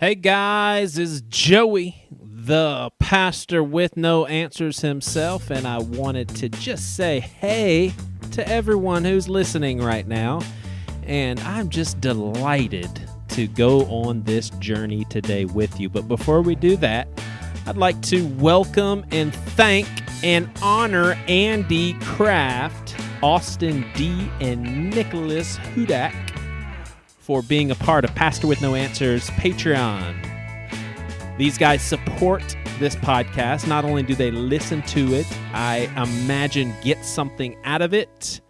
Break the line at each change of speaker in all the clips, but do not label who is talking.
Hey guys, it's Joey, the pastor with no answers himself, and I wanted to just say hey to everyone who's listening right now. And I'm just delighted to go on this journey today with you. But before we do that, I'd like to welcome and thank and honor Andy Kraft, Austin D, and Nicholas Hudak for being a part of Pastor with No Answers Patreon. These guys support this podcast. Not only do they listen to it, I imagine get something out of it,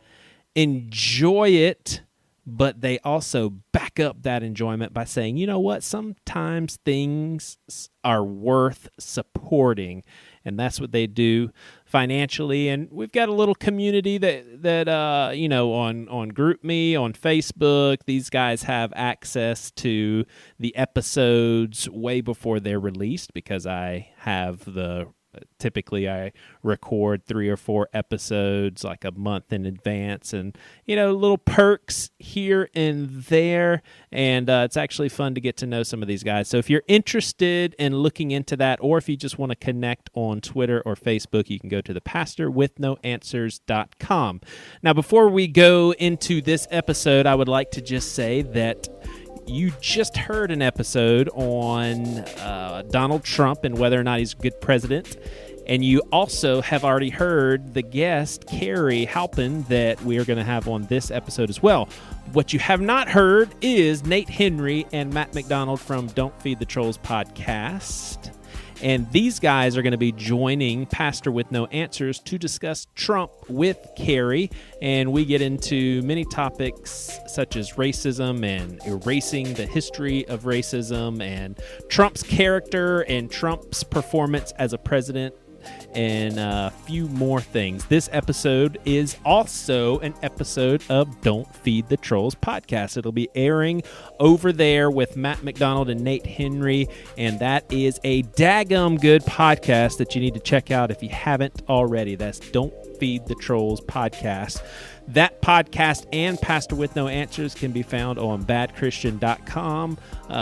enjoy it, but they also back up that enjoyment by saying, you know what, sometimes things are worth supporting. And that's what they do financially. And we've got a little community that on GroupMe, on Facebook, these guys have access to the episodes way before they're released because typically I record 3 or 4 episodes like a month in advance, and little perks here and there, and it's actually fun to get to know some of these guys. So if you're interested in looking into that, or if you just want to connect on Twitter or Facebook, you can go to thepastorwithnoanswers.com. Now, before we go into this episode, I would like to just say that you just heard an episode on Donald Trump and whether or not he's a good president. And you also have already heard the guest, Kerry Halpin, that we are going to have on this episode as well. What you have not heard is Nate Henry and Matt Macdonald from Don't Feed the Trolls podcast. And these guys are going to be joining Pastor with No Answers to discuss Trump with Kerry. And we get into many topics such as racism and erasing the history of racism and Trump's character and Trump's performance as a president and a few more things. This episode is also an episode of Don't Feed the Trolls podcast. It'll be airing over there with Matt Macdonald and Nate Henry, and that is a daggum good podcast that you need to check out if you haven't already. That's Don't Feed the Trolls podcast. That podcast and Pastor with No Answers can be found on badchristian.com.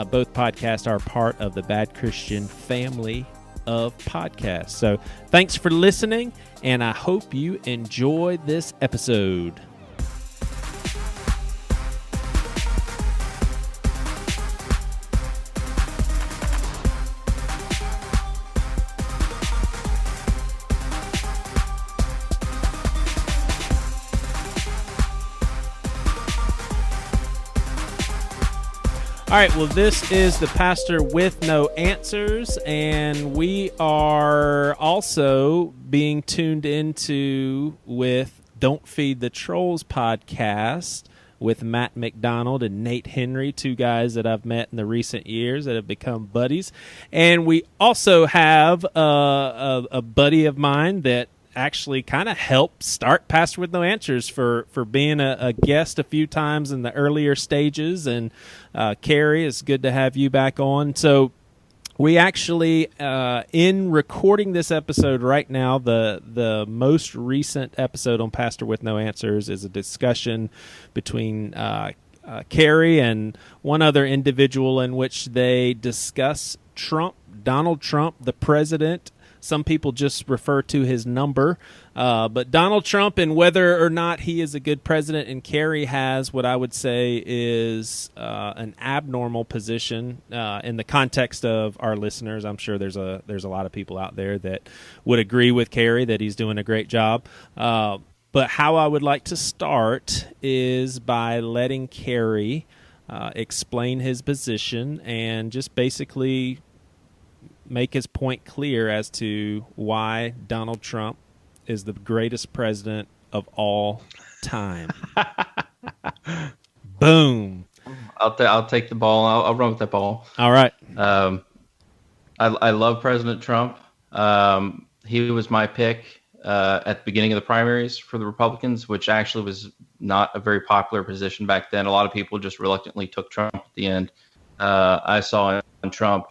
Both podcasts are part of the Bad Christian family of podcasts. So thanks for listening, and I hope you enjoy this episode. All right, well, this is the Pastor with No Answers, and we are also being tuned into with Don't Feed the Trolls podcast with Matt Macdonald and Nate Henry, 2 guys that I've met in the recent years that have become buddies. And we also have a buddy of mine that actually kind of helped start Pastor with No Answers for being a guest a few times in the earlier stages. And Kerry, it's good to have you back on. So we actually, in recording this episode right now, the most recent episode on Pastor with No Answers is a discussion between Kerry and one other individual in which they discuss Donald Trump, the president. Some people just refer to his number, but Donald Trump and whether or not he is a good president, and Kerry has what I would say is an abnormal position in the context of our listeners. I'm sure there's a lot of people out there that would agree with Kerry that he's doing a great job. But how I would like to start is by letting Kerry explain his position and just basically make his point clear as to why Donald Trump is the greatest president of all time. Boom.
I'll take the ball. I'll run with that ball.
All right.
I love President Trump. He was my pick at the beginning of the primaries for the Republicans, which actually was not a very popular position back then. A lot of people just reluctantly took Trump at the end. I saw in Trump,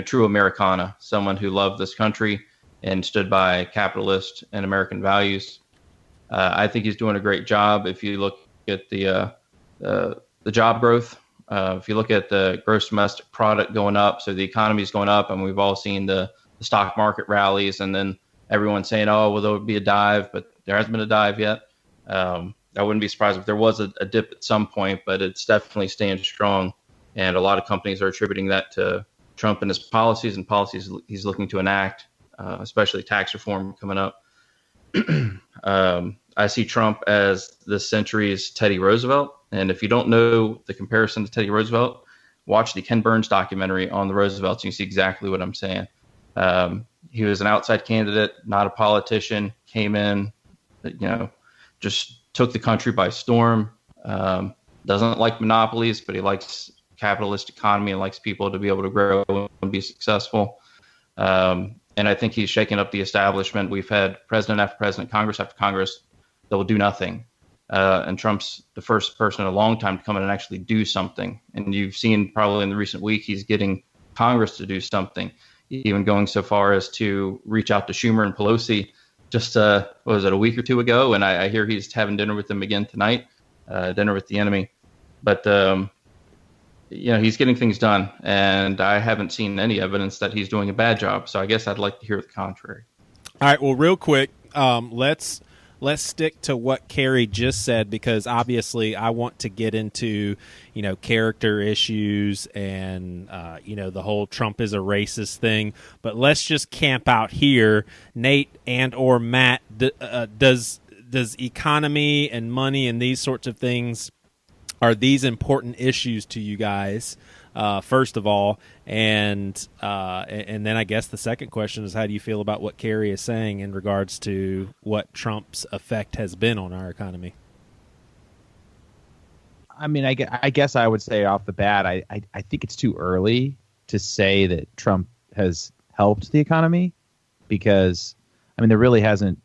true Americana, someone who loved this country and stood by capitalist and American values. I think he's doing a great job. If you look at the job growth If you look at the gross domestic product going up, so the economy is going up, and we've all seen the stock market rallies, and then everyone's saying, oh, well, there would be a dive, but there hasn't been a dive yet. I wouldn't be surprised if there was a dip at some point, but it's definitely staying strong. And a lot of companies are attributing that to Trump and his policies and policies he's looking to enact, especially tax reform coming up. I see Trump as this century's Teddy Roosevelt. And if you don't know the comparison to Teddy Roosevelt, watch the Ken Burns documentary on the Roosevelts, and you see exactly what I'm saying. He was an outside candidate, not a politician, came in, just took the country by storm. Doesn't like monopolies, but he likes capitalist economy and likes people to be able to grow and be successful. And I think he's shaking up the establishment. We've had president after president, Congress after Congress that will do nothing. And Trump's the first person in a long time to come in and actually do something. And you've seen probably in the recent week, he's getting Congress to do something, even going so far as to reach out to Schumer and Pelosi just, a week or two ago? And I hear he's having dinner with them again tonight, dinner with the enemy. But, he's getting things done. And I haven't seen any evidence that he's doing a bad job. So I guess I'd like to hear the contrary.
All right. Well, real quick, let's stick to what Kerry just said, because obviously I want to get into, character issues and, the whole Trump is a racist thing. But let's just camp out here. Nate and or Matt, does economy and money and these sorts of things, are these important issues to you guys, first of all? And then I guess the second question is, how do you feel about what Kerry is saying in regards to what Trump's effect has been on our economy?
I mean, I guess I would say off the bat, I think it's too early to say that Trump has helped the economy, because, there really hasn't.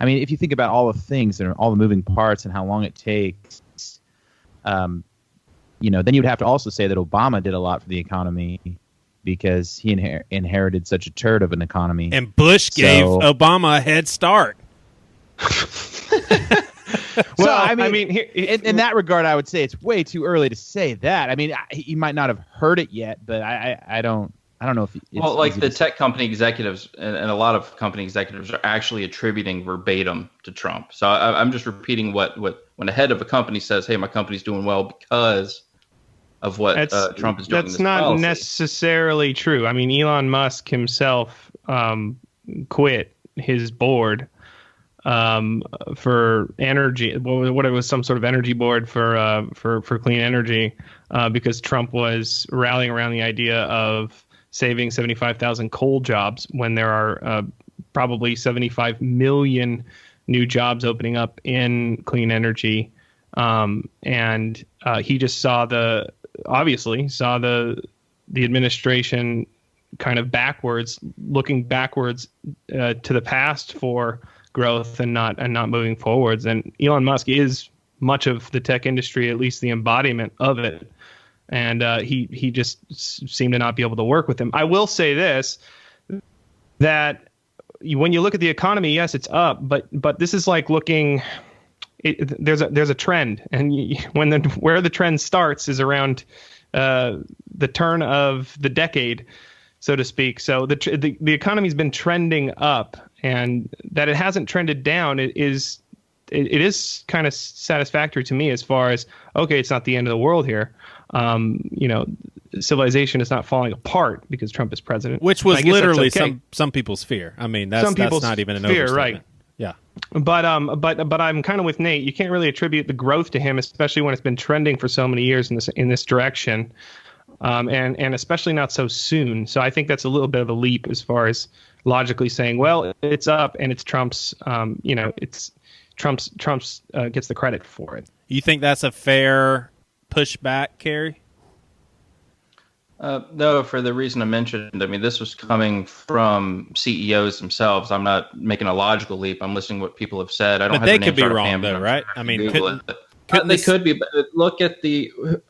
If you think about all the things and all the moving parts and how long it takes, then you'd have to also say that Obama did a lot for the economy, because he inherited such a turd of an economy.
And Bush gave Obama a head start.
In that regard, I would say it's way too early to say that. He might not have heard it yet, but I don't know if it's
the tech company executives and a lot of company executives are actually attributing verbatim to Trump. So I'm just repeating what when the head of a company says, "Hey, my company's doing well because of what Trump is doing."
That's not necessarily true. Elon Musk himself quit his board for energy. What it was, some sort of energy board for clean energy, because Trump was rallying around the idea of saving 75,000 coal jobs when there are probably 75 million new jobs opening up in clean energy. And he just obviously saw the administration kind of looking backwards to the past for growth and not moving forwards. And Elon Musk is much of the tech industry, at least the embodiment of it. And he just seemed to not be able to work with him. I will say this, that when you look at the economy, yes, it's up, but this is like looking. There's a trend, and where the trend starts is around the turn of the decade, so to speak. So the economy's been trending up, and that it hasn't trended down. It is kind of satisfactory to me, as far as, okay, it's not the end of the world here. Civilization is not falling apart because Trump is president,
which was literally some people's fear. That's not even an overstatement. Right? Yeah.
But I'm kind of with Nate. You can't really attribute the growth to him, especially when it's been trending for so many years in this direction, and especially not so soon. So I think that's a little bit of a leap as far as logically saying, well, it's up and it's Trump's. It's Trump's gets the credit for it.
You think that's a fair pushback, Kerry?
No, for the reason I mentioned. This was coming from CEOs themselves. I'm not making a logical leap. I'm listening to what people have said. I don't.
But
have
they could be wrong, though, right?
They could be. But look at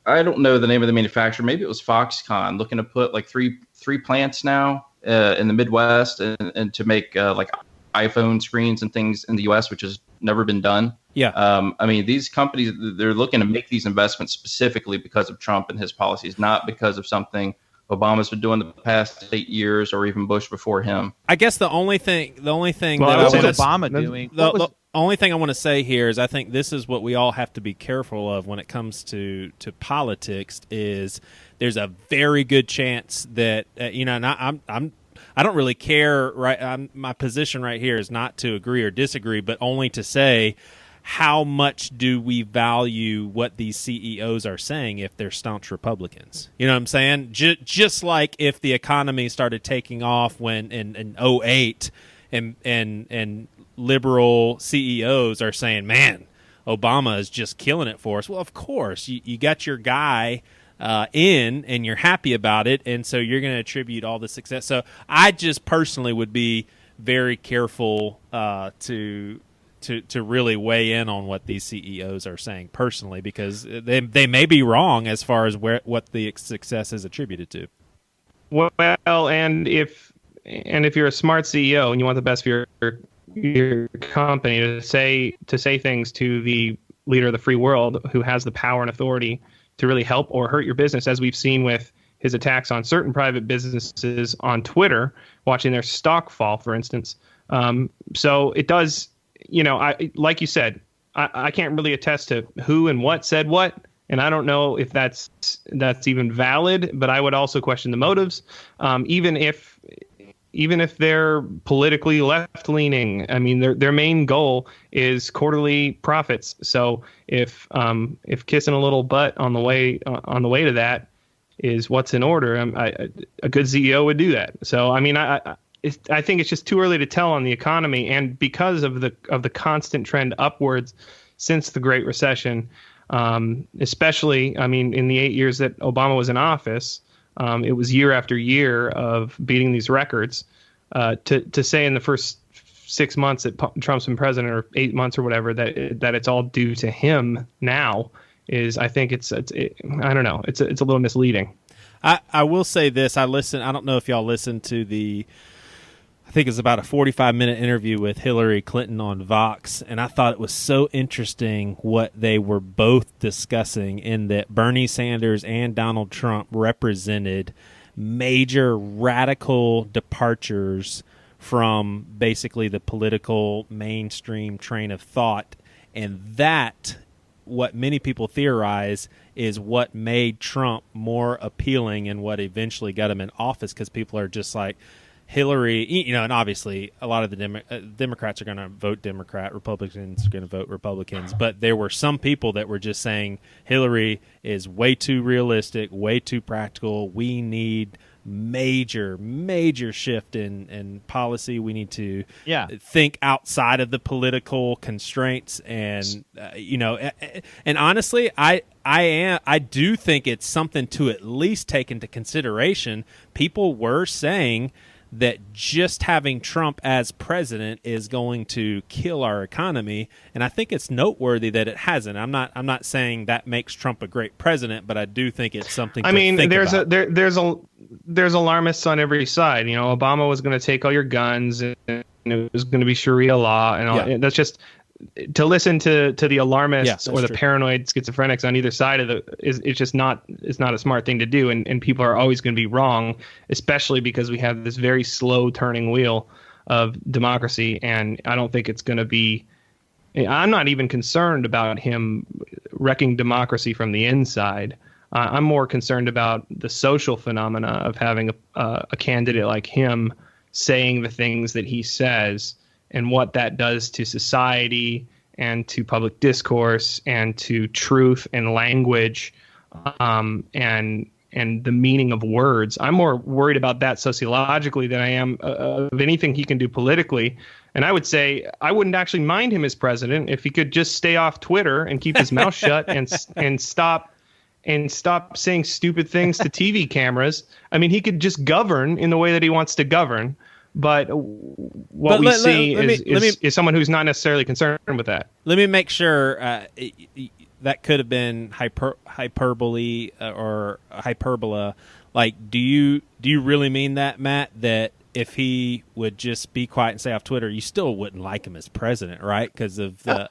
I don't know the name of the manufacturer. Maybe it was Foxconn looking to put like three plants now in the Midwest and to make like iPhone screens and things in the U.S., which is never been done.
Yeah.
I mean, these companies, they're looking to make these investments specifically because of Trump and his policies, not because of something Obama's been doing the past 8 years or even Bush before him.
I guess the only thing
Well,
that I
What
want
was
to
Obama doing?
the only thing I want to say here is I think this is what we all have to be careful of when it comes to politics. Is there's a very good chance that and I don't really care. Right, my position right here is not to agree or disagree, but only to say, how much do we value what these CEOs are saying if they're staunch Republicans? You know what I'm saying? Just like if the economy started taking off when in 08 and liberal CEOs are saying, man, Obama is just killing it for us. Well, of course, you got your guy in and you're happy about it, and so you're going to attribute all the success. So I just personally would be very careful to really weigh in on what these CEOs are saying personally, because they may be wrong as far as what the success is attributed to.
Well, and if you're a smart CEO and you want the best for your company, to say things to the leader of the free world who has the power and authority to really help or hurt your business, as we've seen with his attacks on certain private businesses on Twitter, watching their stock fall, for instance. So it does. Like you said, I can't really attest to who and what said what, and I don't know if that's even valid. But I would also question the motives, even if they're politically left leaning. I mean, their main goal is quarterly profits. So if kissing a little butt on the way to that is what's in order, a good CEO would do that. So I mean, I think it's just too early to tell on the economy, and because of the constant trend upwards since the Great Recession, especially, I mean, in the 8 years that Obama was in office, it was year after year of beating these records. To say in the first 6 months that Trump's been president, or 8 months or whatever, that it's all due to him now is, I think I don't know, it's a little misleading.
I will say this. I don't know if y'all listened to I think it's about a 45-minute interview with Hillary Clinton on Vox, and I thought it was so interesting what they were both discussing, in that Bernie Sanders and Donald Trump represented major radical departures from basically the political mainstream train of thought, and that, what many people theorize, is what made Trump more appealing and what eventually got him in office, because people are just like, Hillary, and obviously a lot of the Democrats are going to vote Democrat, Republicans are going to vote Republicans, but there were some people that were just saying Hillary is way too realistic, way too practical. We need major shift in policy. We need to think outside of the political constraints, and and honestly, I do think it's something to at least take into consideration. People were saying that just having Trump as president is going to kill our economy, and I think it's noteworthy that it hasn't. I'm not saying that makes Trump a great president, but I do think it's something. I mean,
there's alarmists on every side. Obama was going to take all your guns, and it was going to be Sharia law, and all. Yeah. And that's just, to listen to the alarmists or the paranoid schizophrenics on either side of it's not a smart thing to do, and people are always going to be wrong, especially because we have this very slow turning wheel of democracy, and I don't think it's going to be. I'm not even concerned about him wrecking democracy from the inside. I'm more concerned about the social phenomena of having a candidate like him saying the things that he says, and what that does to society and to public discourse and to truth and language, and the meaning of words. I'm more worried about that sociologically than I am of anything he can do politically. And I would say I wouldn't actually mind him as president if he could just stay off Twitter and keep his mouth shut and stop saying stupid things to TV cameras. I mean, he could just govern in the way that he wants to govern. But what we see is someone who's not necessarily concerned with that.
Let me make sure that could have been hyperbole or hyperbola. Like, do you really mean that, Matt? That if he would just be quiet and stay off Twitter, you still wouldn't like him as president, right? Because of the,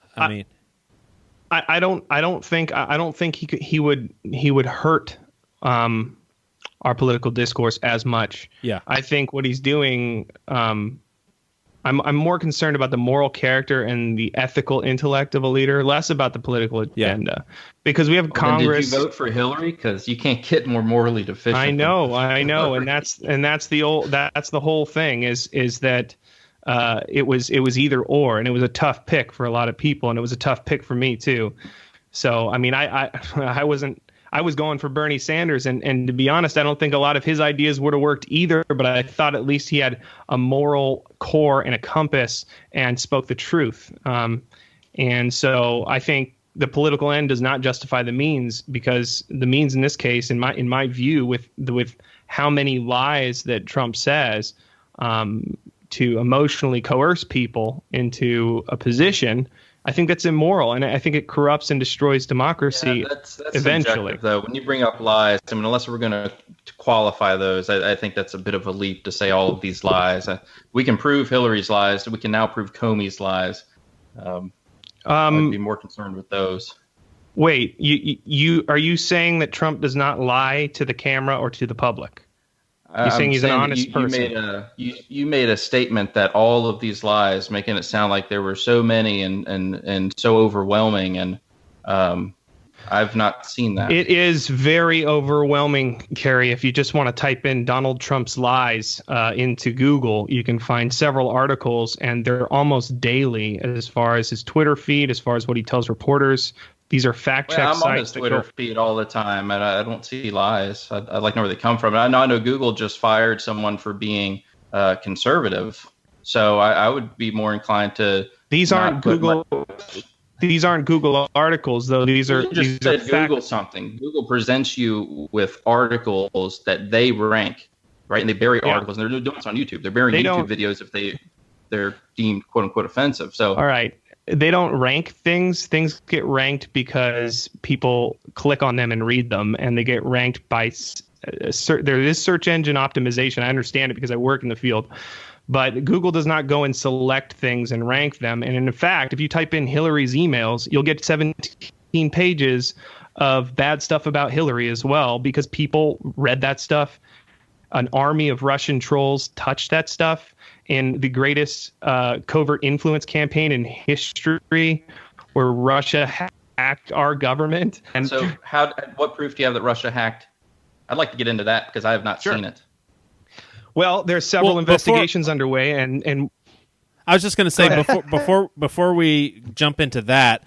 I don't think he would hurt our political discourse as much.
Yeah.
I think what he's doing, I'm more concerned about the moral character and the ethical intellect of a leader, less about the political agenda. Because we have Congress.
Did you vote for Hillary? Because you can't get more morally deficient.
I know, and that's the whole thing is that it was either or, and it was a tough pick for a lot of people, and it was a tough pick for me too. So I mean, I was going for Bernie Sanders, and to be honest, I don't think a lot of his ideas would have worked either, but I thought at least he had a moral core and a compass and spoke the truth. And so I think the political end does not justify the means, because the means in this case, in my view, with how many lies that Trump says to emotionally coerce people into a position, I think that's immoral, and I think it corrupts and destroys democracy.
Yeah, that's
eventually.
Though, when you bring up lies, I mean, unless we're going to qualify those, I think that's a bit of a leap to say all of these lies. We can prove Hillary's lies. We can now prove Comey's lies. I'd be more concerned with those.
Wait, you are you saying that Trump does not lie to the camera or to the public? You're saying he's an honest person.
You made a statement that all of these lies, making it sound like there were so many and so overwhelming, and I've not seen that.
It is very overwhelming, Kerry. If you just want to type in Donald Trump's lies into Google, you can find several articles, and they're almost daily as far as his Twitter feed, as far as what he tells reporters. These are fact check sites.
I'm on his Twitter feed all the time, and I don't see lies. I'd like to know where they come from. And I know Google just fired someone for being conservative, so I would be more inclined to.
These aren't Google. These aren't Google articles, though. These are
Google something. Google presents you with articles that they rank, right? And they bury articles, and they're doing this on YouTube. They're burying YouTube videos if they're deemed quote unquote offensive. So
all right. They don't rank things. Things get ranked because people click on them and read them, and they get ranked by there is search engine optimization. I understand it because I work in the field, but Google does not go and select things and rank them. And in fact, if you type in Hillary's emails, you'll get 17 pages of bad stuff about Hillary as well, because people read that stuff. An army of Russian trolls touched that stuff. In the greatest covert influence campaign in history, where Russia hacked our government. And
so, what proof do you have that Russia hacked? I'd like to get into that because I have not seen it.
Well, there's several investigations underway, and
I was just going to say before we jump into that,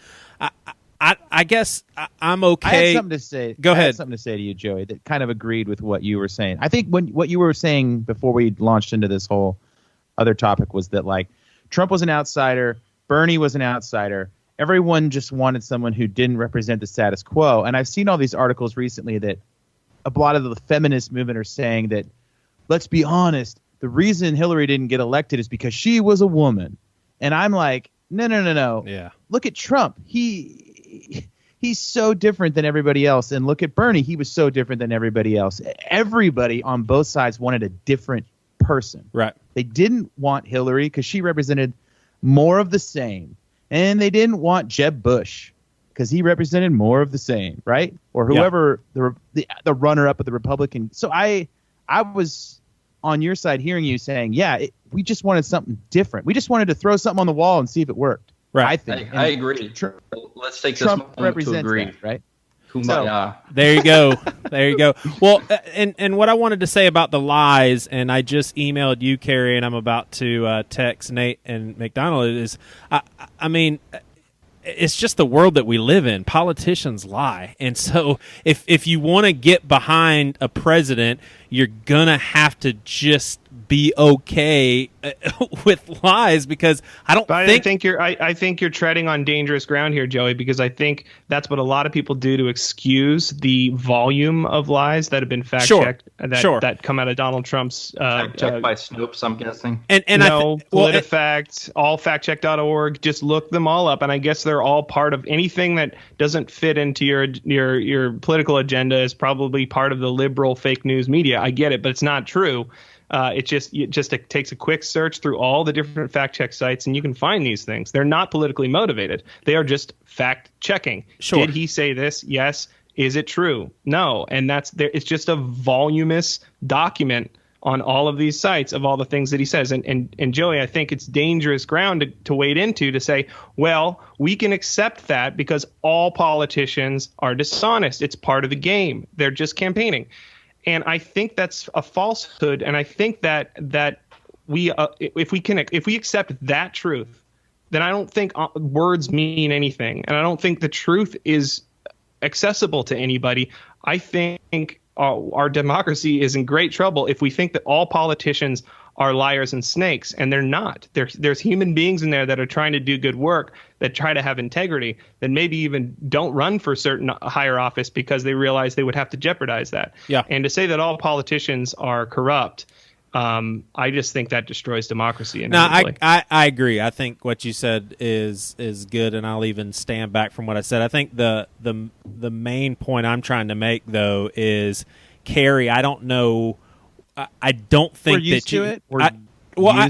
I guess I'm okay.
I had something to say.
Go ahead.
I had something to say to you, Joey, that kind of agreed with what you were saying. I think what you were saying before we launched into this whole other topic was that, like, Trump was an outsider, Bernie was an outsider. Everyone just wanted someone who didn't represent the status quo. And I've seen all these articles recently that a lot of the feminist movement are saying that, let's be honest, the reason Hillary didn't get elected is because she was a woman. And I'm like, no.
Yeah.
Look at Trump. He's so different than everybody else. And look at Bernie. He was so different than everybody else. Everybody on both sides wanted a different person.
Right.
They didn't want Hillary because she represented more of the same. And they didn't want Jeb Bush because he represented more of the same, right? Or whoever the runner-up of the Republican. So I was on your side hearing you saying, we just wanted something different. We just wanted to throw something on the wall and see if it worked.
Right.
I think.
I agree. Let's take
Trump
this moment to agree.
That, right?
So,
there you go. There you go. Well, and what I wanted to say about the lies, and I just emailed you, Kerry, and I'm about to text Nate and Macdonald, is, I mean, it's just the world that we live in. Politicians lie. And so if you want to get behind a president, you're going to have to just be okay with lies, because I think you're treading on dangerous ground here, Joey, because I think that's what a lot of people do to excuse the volume of lies that have been fact checked that come out of Donald Trump's
checked by Snopes, I'm guessing.
And PolitiFact, allfactcheck.org, just look them all up, and I guess there are all part of anything that doesn't fit into your political agenda is probably part of the liberal fake news media. I get it, but it's not true. It takes a quick search through all the different fact check sites, and you can find these things. They're not politically motivated. They are just fact checking.
Sure.
Did he say this? Yes. Is it true? No. And it's just a voluminous document on all of these sites of all the things that he says. And Joey, I think it's dangerous ground to wade into to say, well, we can accept that because all politicians are dishonest. It's part of the game. They're just campaigning. And I think that's a falsehood. And I think that we if we accept that truth, then I don't think words mean anything. And I don't think the truth is accessible to anybody. I think our democracy is in great trouble if we think that all politicians are liars and snakes, and they're not. There's human beings in there that are trying to do good work, that try to have integrity, that maybe even don't run for certain higher office because they realize they would have to jeopardize that.
Yeah.
And to say that all politicians are corrupt, I just think that destroys democracy.
No, I agree. I think what you said is good, and I'll even stand back from what I said. I think the main point I'm trying to make, though, is Kerry. I don't know. I don't think
We're used
that you.
to it.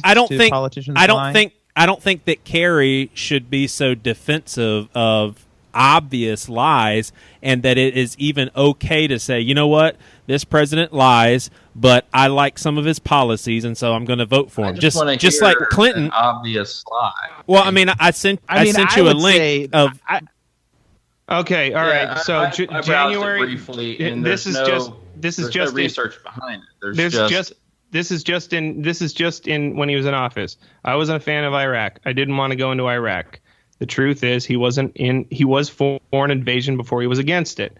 I don't think.
Politicians
I don't
lying.
think. I don't think that Kerry should be so defensive of obvious lies, and that it is even okay to say, you know what, this president lies, but I like some of his policies, and so I'm going to vote for him. Just like Clinton.
An obvious lie.
Well, I mean, I sent you a link of.
Okay, all right. So
I browsed
January.
it briefly, and
This is just
no research behind it.
This is just in when he was in office. I wasn't a fan of Iraq. I didn't want to go into Iraq. The truth is he was for an invasion before he was against it.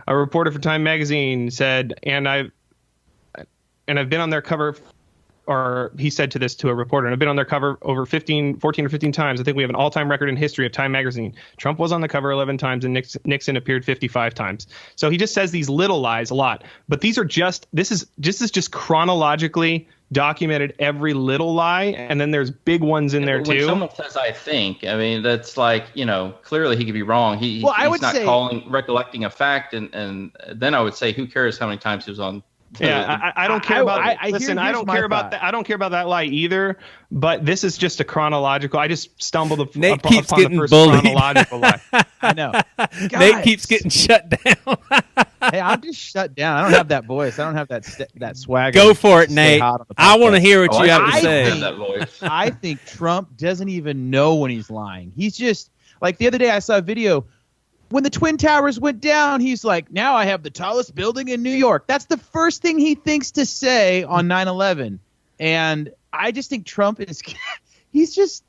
A reporter for Time magazine said, and I've been on their cover, or he said to a reporter, and I've been on their cover over 14 or 15 times. I think we have an all-time record in history of Time magazine. Trump was on the cover 11 times and Nixon appeared 55 times. So he just says these little lies a lot. But this is just chronologically documented every little lie, and then there's big ones in there too.
When someone says "I think," I mean that's like, clearly he could be wrong. He's not recollecting a fact, and then I would say, who cares how many times he was on?
I don't care about. I don't care about that. I don't care about that lie either. But this is just a chronological. I just stumbled upon the first chronological lie.
I know.
Nate keeps getting shut down.
Hey, I'm just shut down. I don't have that voice. I don't have that swagger.
Go for it, Nate. I want to hear what you have to say.
That voice.
I think Trump doesn't even know when he's lying. He's just like the other day I saw a video. When the Twin Towers went down, he's like, now I have the tallest building in New York. That's the first thing he thinks to say on 9/11. And I just think Trump he's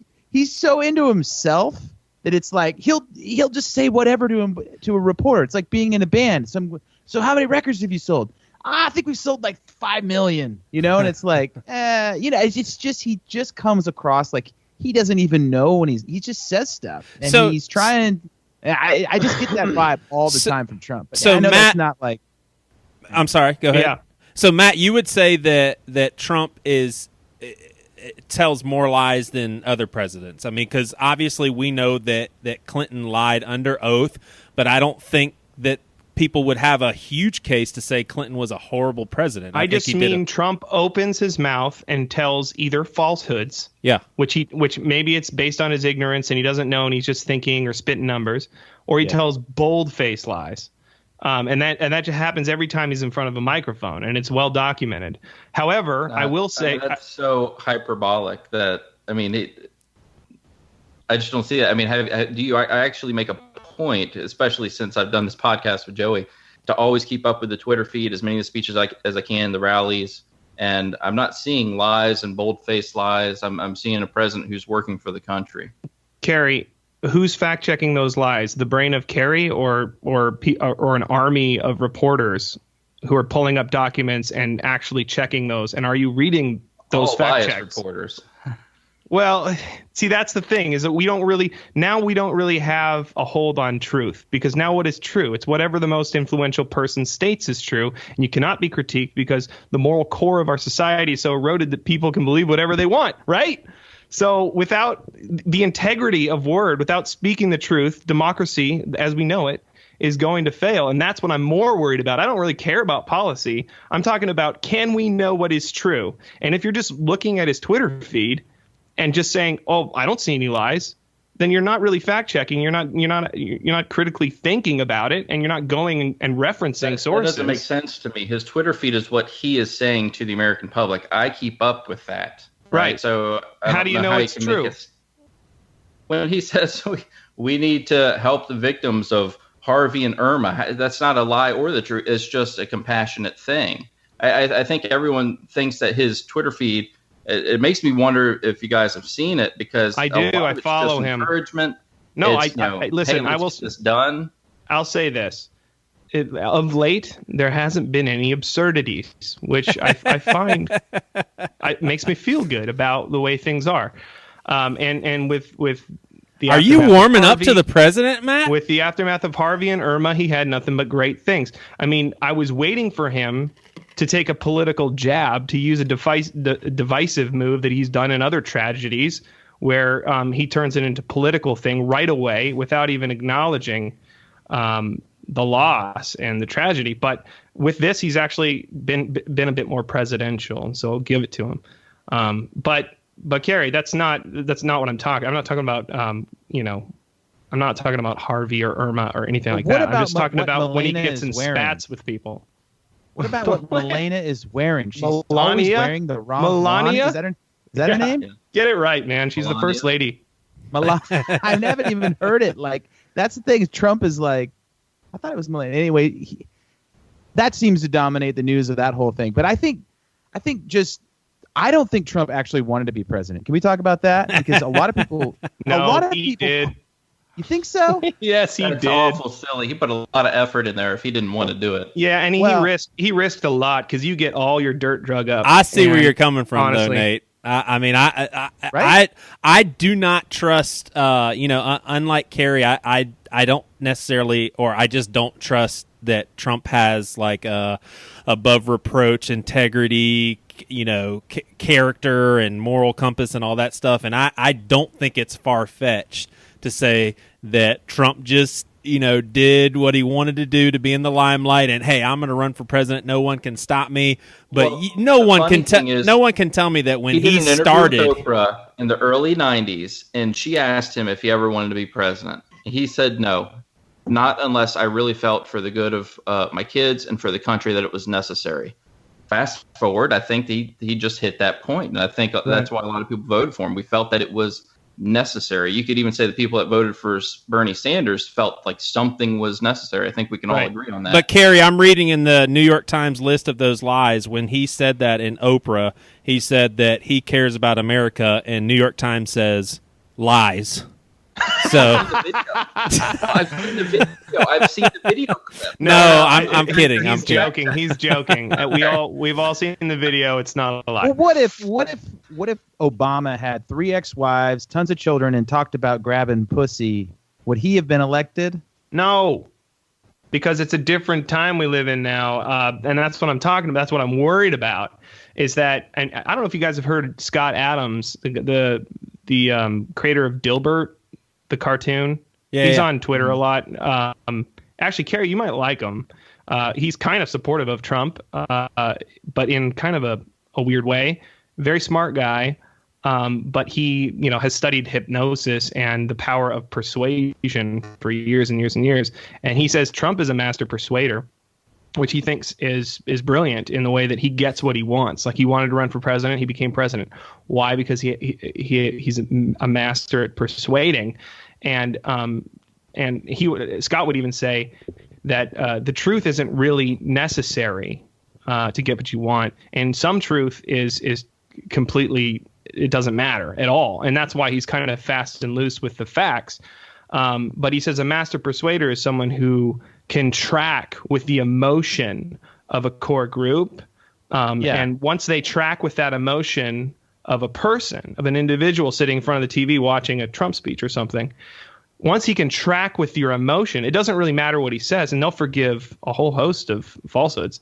so into himself that it's like he'll just say whatever to a reporter. It's like being in a band. So how many records have you sold? I think we've sold like 5 million, and it's like, it's just, he just comes across like he doesn't even know when he just says stuff. And he's trying. I just get that vibe all the time from Trump. But
so
I know
Matt,
that's not like.
I'm sorry. Go ahead.
Yeah.
So Matt, you would say that Trump tells more lies than other presidents. I mean, because obviously we know that Clinton lied under oath, but I don't think that people would have a huge case to say Clinton was a horrible president.
I just mean Trump opens his mouth and tells either falsehoods, which maybe it's based on his ignorance and he doesn't know and he's just thinking or spitting numbers, or he tells bold-faced lies. And that just happens every time he's in front of a microphone, and it's well documented. However, I will say
that's so hyperbolic that I just don't see it. I mean, I actually make a point, especially since I've done this podcast with Joey, to always keep up with the Twitter feed, as many of the speeches as I can, the rallies, and I'm not seeing lies and bold-faced lies. I'm seeing a president who's working for the country.
Kerry, who's fact-checking those lies? The brain of Kerry or an army of reporters who are pulling up documents and actually checking those? And are you reading those fact checks?
Reporters.
Well, see, that's the thing, is that we don't really have a hold on truth, because now what is true? It's whatever the most influential person states is true, and you cannot be critiqued because the moral core of our society is so eroded that people can believe whatever they want, right? So without the integrity of word, without speaking the truth, democracy, as we know it, is going to fail. And that's what I'm more worried about. I don't really care about policy. I'm talking about, can we know what is true? And if you're just looking at his Twitter feed and just saying, oh, I don't see any lies, then you're not really fact checking. You're not critically thinking about it, and you're not going and referencing sources.
That doesn't make sense to me. His Twitter feed is what he is saying to the American public. I keep up with that. Right. So
how do you know it's true?
When he says we need to help the victims of Harvey and Irma, that's not a lie or the truth. It's just a compassionate thing. I think everyone thinks that his Twitter feed, it makes me wonder if you guys have seen it, because
I do. I follow him.
Encouragement.
No, listen.
Hey,
I will.
This done.
I'll say this. Of late, there hasn't been any absurdities, which I find makes me feel good about the way things are. And with the
are you warming up to the president, Matt?
With the aftermath of Harvey and Irma, he had nothing but great things. I mean, I was waiting for him to take a political jab, to use a divisive move that he's done in other tragedies, where he turns it into political thing right away without even acknowledging the loss and the tragedy. But with this, he's actually been a bit more presidential, and so I'll give it to him. But Kerry, that's not what I'm talking. I'm not talking about I'm not talking about Harvey or Irma or anything like that. I'm just talking about when he gets in spats with people.
What about what Melania is wearing? She's always
Melania?
Wearing the wrong
Melania?
Is that her name?
Yeah. Get it right, man. She's
Melania?
the first lady.
I never even heard it. Like, that's the thing. Trump is like, I thought it was Melania. Anyway, that seems to dominate the news of that whole thing. But I don't think Trump actually wanted to be president. Can we talk about that? Because a lot of people.
He did.
You think so?
Yes, he
That's
did.
awful silly. He put a lot of effort in there if he didn't want to do it.
Yeah, and he risked a lot, because you get all your dirt drug up.
I see where you're coming from,
honestly,
though, Nate.
Right?
I do not trust. Unlike Kerry, I don't necessarily, or I just don't trust that Trump has like above reproach integrity, character and moral compass and all that stuff. And I don't think it's far fetched to say that Trump just did what he wanted to do to be in the limelight, and hey, I'm going to run for president. No one can stop me. But no one can tell me that when he started
with Oprah in the early '90s, and she asked him if he ever wanted to be president. He said no, not unless I really felt for the good of my kids and for the country that it was necessary. Fast forward, I think he just hit that point, and I think that's why a lot of people voted for him. We felt that it was necessary. You could even say the people that voted for Bernie Sanders felt like something was necessary. I think we can all agree on that.
But Kerry, I'm reading in the New York Times list of those lies. When he said that in Oprah, he said that he cares about America, and New York Times says lies. So
I've seen the video. I've seen the video clip.
No, I'm kidding.
He's joking. He's joking. We've all seen the video. It's not a lie.
Well, what if Obama had 3 ex-wives, tons of children, and talked about grabbing pussy? Would he have been elected?
No, because it's a different time we live in now, and that's what I'm talking about. That's what I'm worried about. Is that, and I don't know if you guys have heard Scott Adams, the creator of Dilbert, the cartoon. He's on Twitter a lot. Actually, Kerry, you might like him. He's kind of supportive of Trump, but in kind of a weird way. Very smart guy, but he has studied hypnosis and the power of persuasion for years and years and years. And he says Trump is a master persuader, which he thinks is brilliant in the way that he gets what he wants. Like, he wanted to run for president, he became president. Why? Because he's a master at persuading, and Scott would even say that the truth isn't really necessary to get what you want, and some truth is completely, it doesn't matter at all, and that's why he's kind of fast and loose with the facts. But he says a master persuader is someone who can track with the emotion of a core group. And once they track with that emotion of a person, of an individual sitting in front of the TV watching a Trump speech or something, once he can track with your emotion, it doesn't really matter what he says, and they'll forgive a whole host of falsehoods.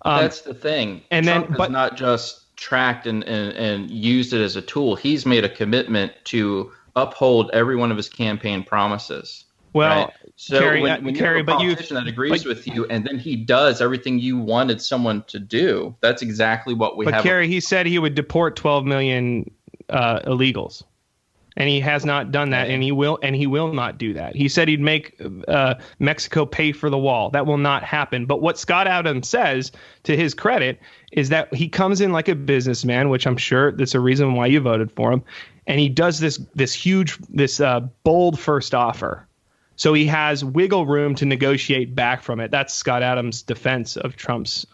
That's the thing. And Trump is not just tracked and used it as a tool. He's made a commitment to uphold every one of his campaign promises.
Well,
right? So
Kerry,
when you have a politician that agrees with you, and then he does everything you wanted someone to do, that's exactly what we have.
But Kerry, he said he would deport 12 million illegals, and he has not done that, and he will not do that. He said he'd make Mexico pay for the wall. That will not happen. But what Scott Adams says, to his credit, is that he comes in like a businessman, which I'm sure that's a reason why you voted for him, and he does this huge, bold first offer. So he has wiggle room to negotiate back from it. That's Scott Adams' defense of Trump's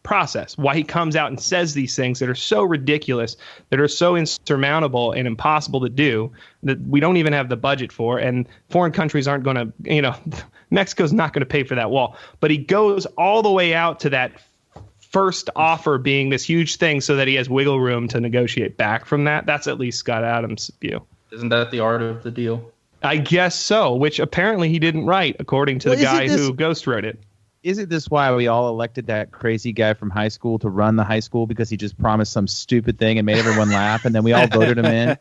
process. Why he comes out and says these things that are so ridiculous, that are so insurmountable and impossible to do, that we don't even have the budget for. And foreign countries aren't going to, Mexico's not going to pay for that wall. But he goes all the way out to that first offer being this huge thing so that he has wiggle room to negotiate back from that. That's at least Scott Adams' view.
Isn't that the art of the deal?
I guess so, which apparently he didn't write, according to the guy who ghost wrote it.
Isn't this why we all elected that crazy guy from high school to run the high school, because he just promised some stupid thing and made everyone laugh, and then we all voted him in,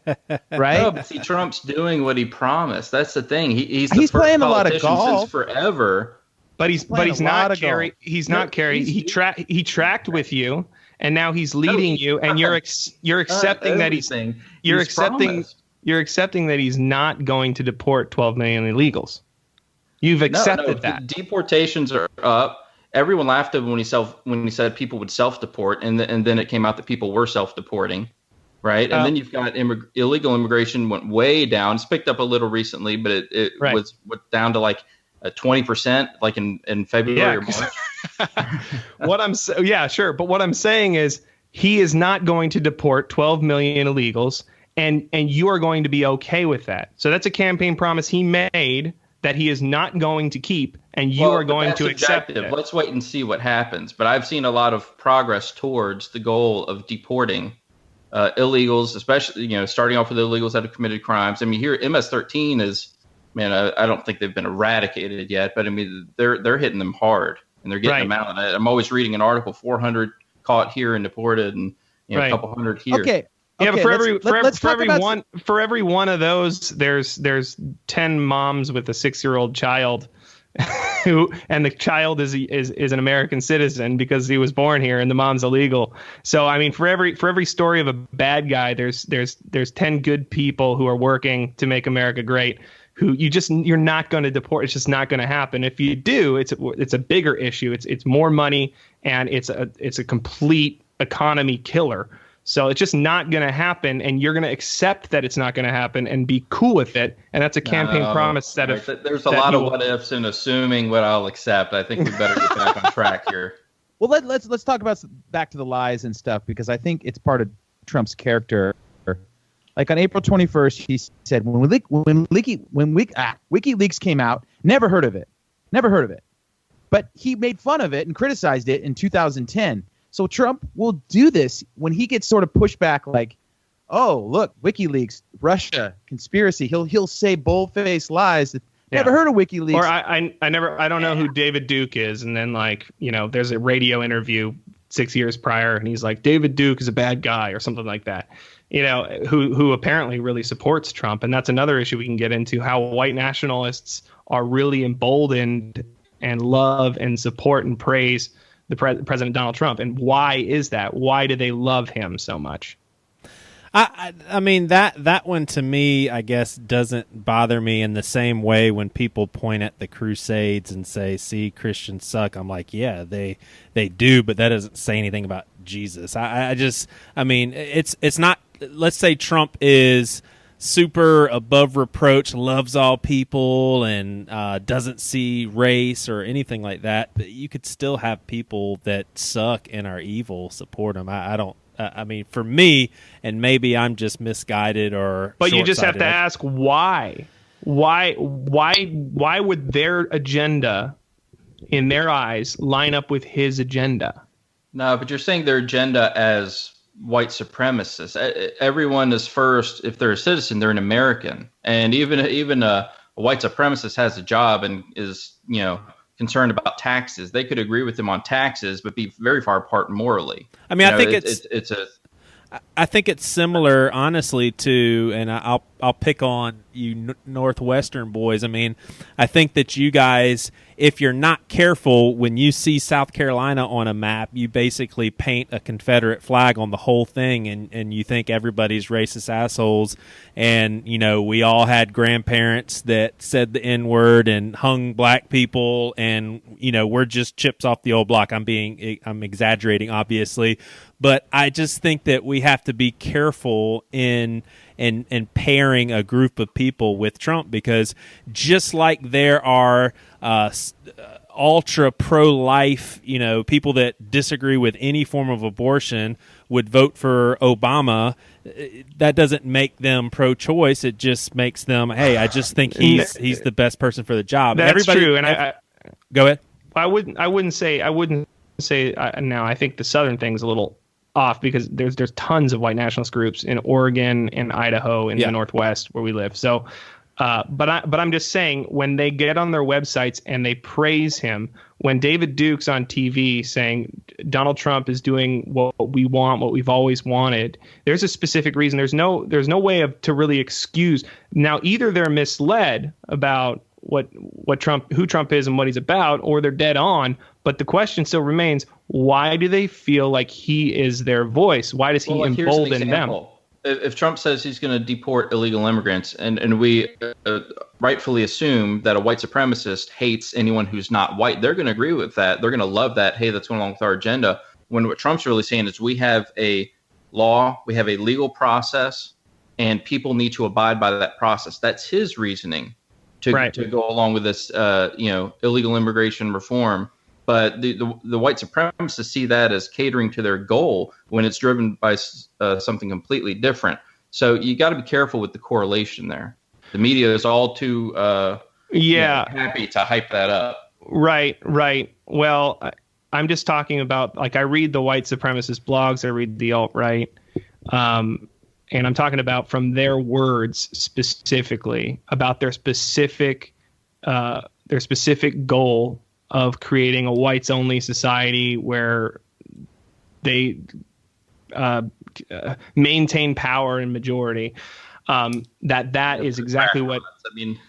right?
No, but see, Trump's doing what he promised. That's the thing. He's the first
playing a lot of
politician
golf
since forever.
But he's not, Kerry. He's not, Kerry. He tracked with you, and now he's leading you, and you're accepting that You're accepting that he's not going to deport 12 million illegals. You've accepted that.
Deportations are up. Everyone laughed at him when he said people would self-deport, and then it came out that people were self-deporting, right? And then you've got illegal immigration went way down. It's picked up a little recently, but it was down to like 20%, like in February or March.
But what I'm saying is he is not going to deport 12 million illegals. And you are going to be okay with that. So that's a campaign promise he made that he is not going to keep, and you are going to accept it.
Let's wait and see what happens. But I've seen a lot of progress towards the goal of deporting illegals, especially starting off with illegals that have committed crimes. I mean, here MS-13 is, man, I don't think they've been eradicated yet, but I mean they're hitting them hard and they're getting them out. I'm always reading an article: 400 caught here and deported, and a couple hundred here.
Okay.
Yeah, but for every one of those, there's 10 moms with a 6-year-old child, and the child is an American citizen because he was born here, and the mom's illegal. So I mean, for every story of a bad guy, there's 10 good people who are working to make America great. Who you're not going to deport. It's just not going to happen. If you do, it's a bigger issue. It's more money, and it's a complete economy killer. So it's just not going to happen, and you're going to accept that it's not going to happen and be cool with it. And that's a campaign promise there's
a lot of what ifs and assuming what I'll accept. I think we better get back on track here.
Well, let's talk about back to the lies and stuff, because I think it's part of Trump's character. Like on April 21st, he said when WikiLeaks came out, never heard of it, but he made fun of it and criticized it in 2010. So Trump will do this when he gets sort of pushed back, like, "Oh, look, WikiLeaks, Russia, conspiracy." He'll say bold-faced lies that never heard of WikiLeaks.
Or I don't know who David Duke is, and then there's a radio interview 6 years prior, and he's like, David Duke is a bad guy or something like that. Who apparently really supports Trump, and that's another issue we can get into, how white nationalists are really emboldened and love and support and praise the President Donald Trump. And why is that? Why do they love him so much?
I mean, that one to me, I guess, doesn't bother me in the same way when people point at the Crusades and say, "See, Christians suck." I'm like, yeah, they do, but that doesn't say anything about Jesus. I mean, it's not. Let's say Trump is super above reproach, loves all people, and doesn't see race or anything like that. But you could still have people that suck and are evil support him. I don't. I mean, for me, and maybe I'm just misguided or.
But you just have to ask why. Why would their agenda, in their eyes, line up with his agenda?
No, but you're saying their agenda as white supremacists. Everyone is first. If they're a citizen, they're an American, and even a white supremacist has a job and is concerned about taxes. They could agree with him on taxes, but be very far apart morally.
I mean, I think I think it's similar, honestly, to, and I'll pick on you Northwestern boys. I mean, I think that you guys, if you're not careful, when you see South Carolina on a map, you basically paint a Confederate flag on the whole thing, and you think everybody's racist assholes. And, you know, we all had grandparents that said the N-word and hung black people, and, you know, we're just chips off the old block. I'm exaggerating, obviously. But I just think that we have to be careful in pairing a group of people with Trump, because just like there are ultra pro-life, you know, people that disagree with any form of abortion would vote for Obama, that doesn't make them pro-choice. It just makes them, hey, I just think he's the best person for the job.
That's true. And I
go ahead.
I wouldn't say now. I think the Southern thing's a little off, because there's tons of white nationalist groups in Oregon and Idaho in the Northwest where we live. So, but I'm just saying, when they get on their websites and they praise him, when David Duke's on TV saying Donald Trump is doing what we want, what we've always wanted, there's a specific reason. There's no way to really excuse. Now, either they're misled about who Trump is and what he's about, or they're dead on. But the question still remains: why do they feel like he is their voice? Why does he embolden them?
If Trump says he's going to deport illegal immigrants, and we rightfully assume that a white supremacist hates anyone who's not white, they're going to agree with that. They're going to love that. Hey, that's going along with our agenda. When what Trump's really saying is, we have a law, we have a legal process, and people need to abide by that process. That's his reasoning to go along with this, illegal immigration reform. But the white supremacists see that as catering to their goal when it's driven by something completely different. So you got to be careful with the correlation there. The media is all too happy to hype that up.
Right. Well, I'm just talking about, like, I read the white supremacist blogs, I read the alt-right, and I'm talking about from their words specifically about their specific goal of creating a whites-only society where they maintain power and majority. That is exactly what.
I mean,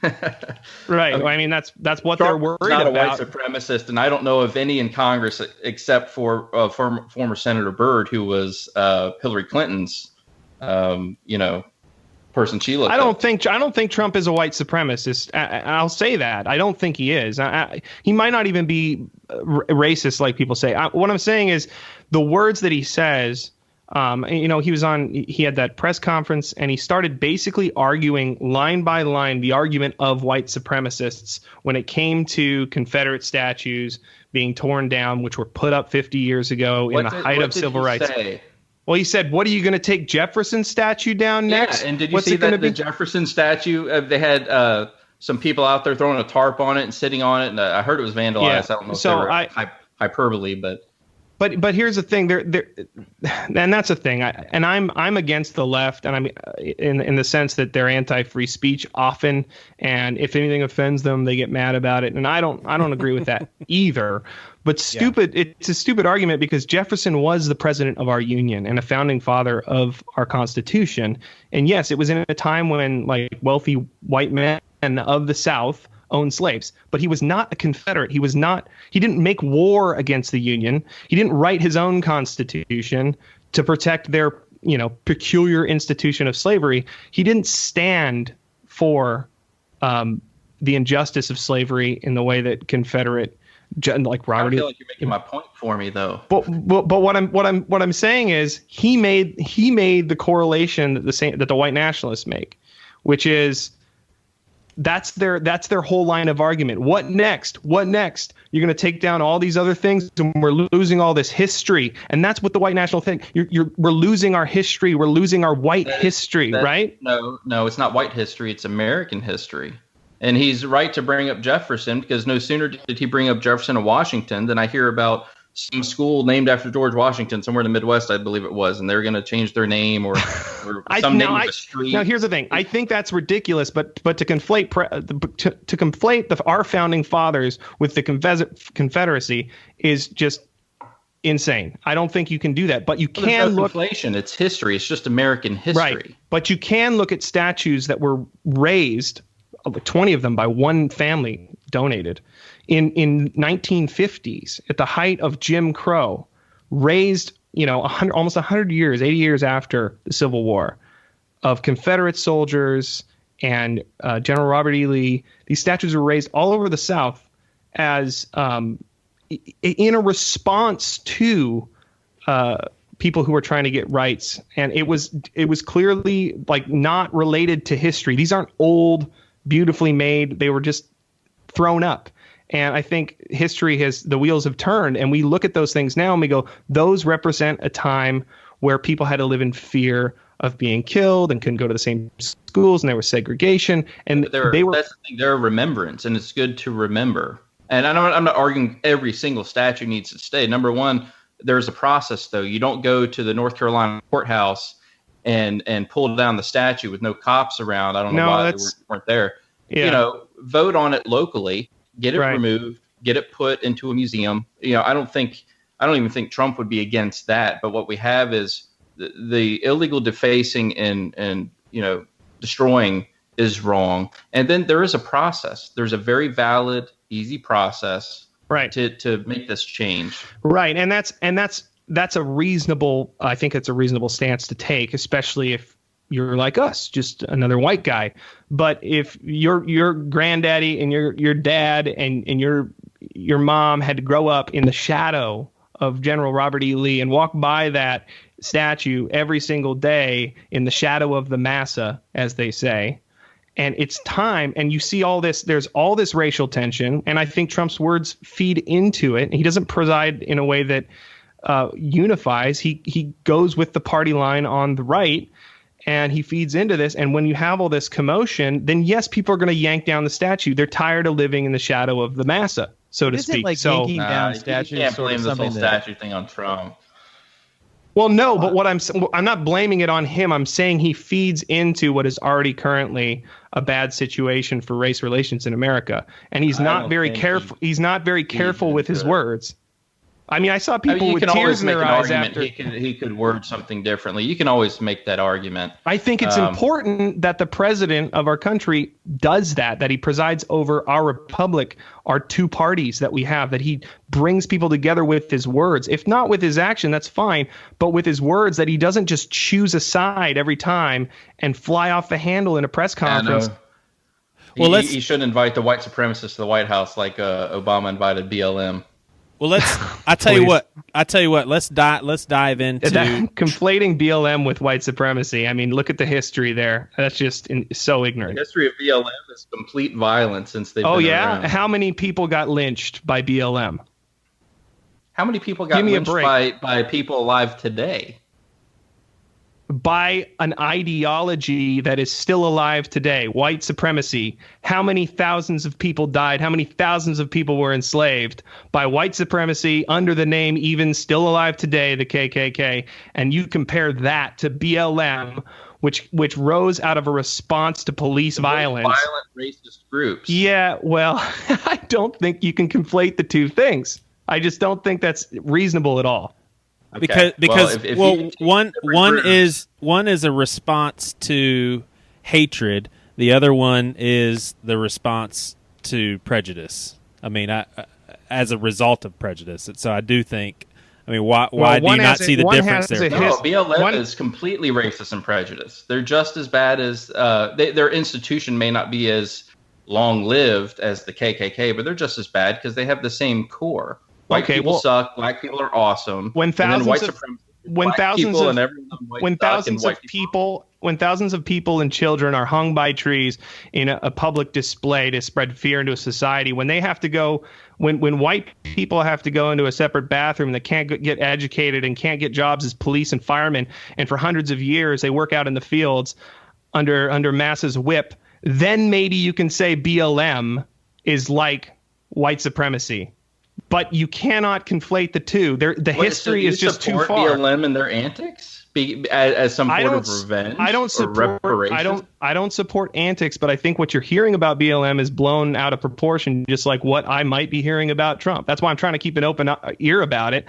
right. I mean, that's what they're worried about.
Not a white supremacist, and I don't know of any in Congress except for former Senator Byrd, who was Hillary Clinton's, person she looked.
I don't think Trump is a white supremacist. I'll say that. I don't think he is. He might not even be racist like people say. What I'm saying is the words that he says. He had that press conference and he started basically arguing line by line the argument of white supremacists when it came to Confederate statues being torn down, which were put up 50 years ago in the height of civil rights. Well, he said, "What are you going to take Jefferson's statue down next?"
Yeah, and did you see that the Jefferson statue? They had some people out there throwing a tarp on it and sitting on it, and I heard it was vandalized. Yeah. I don't know if they were hyperbole,
But here's the thing, and that's the thing. I'm against the left, and I'm in the sense that they're anti-free speech often, and if anything offends them, they get mad about it. And I don't agree with that either. But it's a stupid argument because Jefferson was the president of our union and a founding father of our Constitution. And yes, it was in a time when like wealthy white men of the South owned slaves, but he was not a Confederate. He didn't make war against the Union. He didn't write his own constitution to protect their, peculiar institution of slavery. He didn't stand for the injustice of slavery in the way that Confederate, like Robert.
I feel like you're making my point for me, though.
But what I'm saying is he made the correlation that the white nationalists make, which is. That's their whole line of argument. What next? You're going to take down all these other things, and we're losing all this history. And that's what the white national think. We're losing our history. We're losing our white history, right?
No, it's not white history. It's American history. And he's right to bring up Jefferson because no sooner did he bring up Jefferson of Washington than I hear about some school named after George Washington somewhere in the Midwest, I believe it was, and they're going to change their name or some name of a street.
Now, here's the thing. I think that's ridiculous, but to conflate our founding fathers with the Confederacy is just insane. I don't think you can do that. But you
Well,
can
there's no
look.
conflation. It's history. It's just American history.
Right. But you can look at statues that were raised, 20 of them by one family donated in 1950s at the height of Jim Crow, raised, almost 100 years, 80 years after the Civil War, of Confederate soldiers and General Robert E. Lee. These statues were raised all over the South as in a response to people who were trying to get rights, and it was clearly like not related to history. These aren't old, beautifully made. They were just thrown up. And I think the wheels have turned, and we look at those things now and we go, those represent a time where people had to live in fear of being killed and couldn't go to the same schools, and there was segregation, and that's the thing.
They're a remembrance, and it's good to remember. And I'm not arguing every single statue needs to stay. Number one, there's a process, though. You don't go to the North Carolina courthouse and pull down the statue with no cops around. I don't know why they weren't there.
Yeah.
Vote on it locally, get it
Right.
removed, get it put into a museum. I don't even think Trump would be against that. But what we have is the illegal defacing and destroying is wrong. And then there is a process. There's a very valid, easy process,
right,
to make this change.
Right, and that's a reasonable. I think it's a reasonable stance to take, especially if you're like us, just another white guy. But if your granddaddy and your dad and your mom had to grow up in the shadow of General Robert E. Lee and walk by that statue every single day in the shadow of the massa, as they say, and it's time, and you see all this, there's all this racial tension, and I think Trump's words feed into it. He doesn't preside in a way that unifies. He goes with the party line on the right, and he feeds into this. And when you have all this commotion, then yes, people are going to yank down the statue. They're tired of living in the shadow of the massa, so to speak.
Like yanking down statues.
You can't blame this whole statue thing on Trump.
Well, no, but I'm not blaming it on him. I'm saying he feeds into what is already currently a bad situation for race relations in America, and he's not very careful. He's not very careful with his words. I mean, I saw people with tears in their eyes after.
He could word something differently. You can always make that argument.
I think it's important that the president of our country does that he presides over our republic, our two parties that we have, that he brings people together with his words. If not with his action, that's fine, but with his words, that he doesn't just choose a side every time and fly off the handle in a press conference.
Well, he shouldn't invite the white supremacists to the White House like Obama invited BLM.
Well, I tell you what. Let's dive into
conflating BLM with white supremacy. I mean, look at the history there. That's just so ignorant.
The history of BLM is complete violence since they've been around.
How many people got lynched by BLM?
How many people got lynched by people alive today?
By an ideology that is still alive today, white supremacy. How many thousands of people died? How many thousands of people were enslaved by white supremacy under the name, even still alive today, the KKK? And you compare that to BLM, which rose out of a response to police violence.
Violent racist groups.
Yeah, well, I don't think you can conflate the two things. I just don't think that's reasonable at all.
Okay. Because one is a response to hatred, the other one is the response to prejudice. I mean, as a result of prejudice. So I do think. I mean, why do you not see the difference there?
No, BLM is completely racist and prejudiced. They're just as bad as their institution may not be as long-lived as the KKK, but they're just as bad because they have the same core. White people suck. Black people are awesome.
When thousands of people and children are hung by trees in a public display to spread fear into a society, when they have to go, when white people have to go into a separate bathroom, that can't get educated and can't get jobs as police and firemen, and for hundreds of years they work out in the fields under Massa's whip, then maybe you can say BLM is like white supremacy. But you cannot conflate the two. The history is just too far.
BLM and their antics as some sort of revenge.
I don't support antics, but I think what you're hearing about BLM is blown out of proportion, just like what I might be hearing about Trump. That's why I'm trying to keep an open ear about it.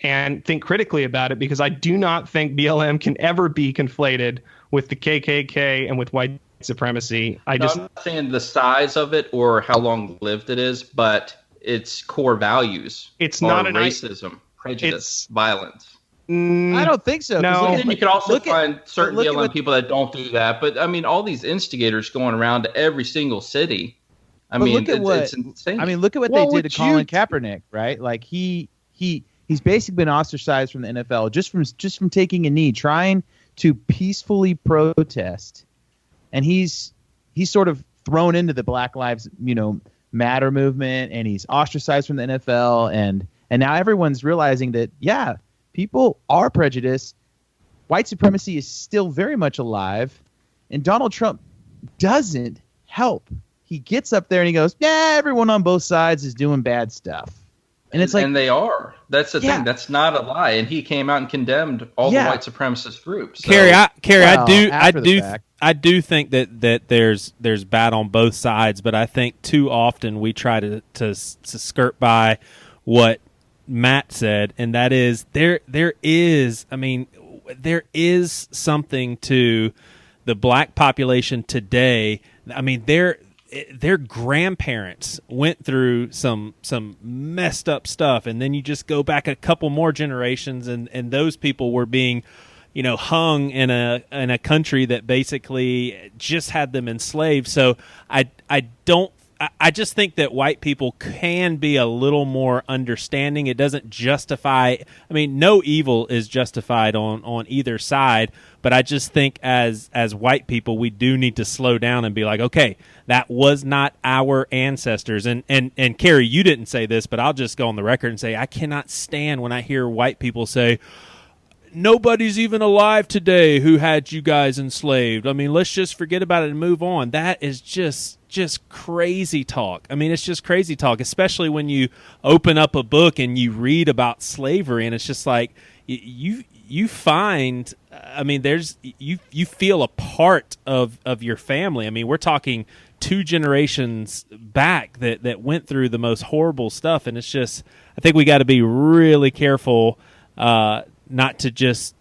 and think critically about it, because I do not think BLM can ever be conflated with the KKK and with white supremacy. I'm not
saying the size of it or how long-lived it is, but its core values.
It's not
racism, prejudice, violence.
I don't think so.
No, then you can also find certain BLM people that don't do that. But I mean, all these instigators going around to every single city. I mean, it's insane.
I mean, look at what they did to Colin Kaepernick, right? Like he's basically been ostracized from the NFL just from taking a knee, trying to peacefully protest, and he's sort of thrown into the Black Lives Matter movement, and he's ostracized from the NFL, and now everyone's realizing that people are prejudiced. White supremacy is still very much alive, and Donald Trump doesn't help. He gets up there and he goes, everyone on both sides is doing bad stuff. And it's like,
and they are. That's the thing. That's not a lie. And he came out and condemned all the white supremacist groups. So.
Kerry, I do think that there's bad on both sides, but I think too often we try to skirt by what Matt said, and that is there is something to the black population today. I mean, their grandparents went through some messed up stuff, and then you just go back a couple more generations, and those people were being hung in a country that basically just had them enslaved. So I just think that white people can be a little more understanding. It doesn't justify. I mean, no evil is justified on either side. But I just think as white people, we do need to slow down and be like, okay, that was not our ancestors. And Kerry, you didn't say this, but I'll just go on the record and say I cannot stand when I hear white people say, nobody's even alive today who had you guys enslaved. I mean, let's just forget about it and move on. That is just crazy talk. I mean, it's just crazy talk, especially when you open up a book and you read about slavery, and it's just like you find. I mean, you feel a part of your family. I mean, we're talking 2 generations back that went through the most horrible stuff, and it's just, I think we got to be really careful not to just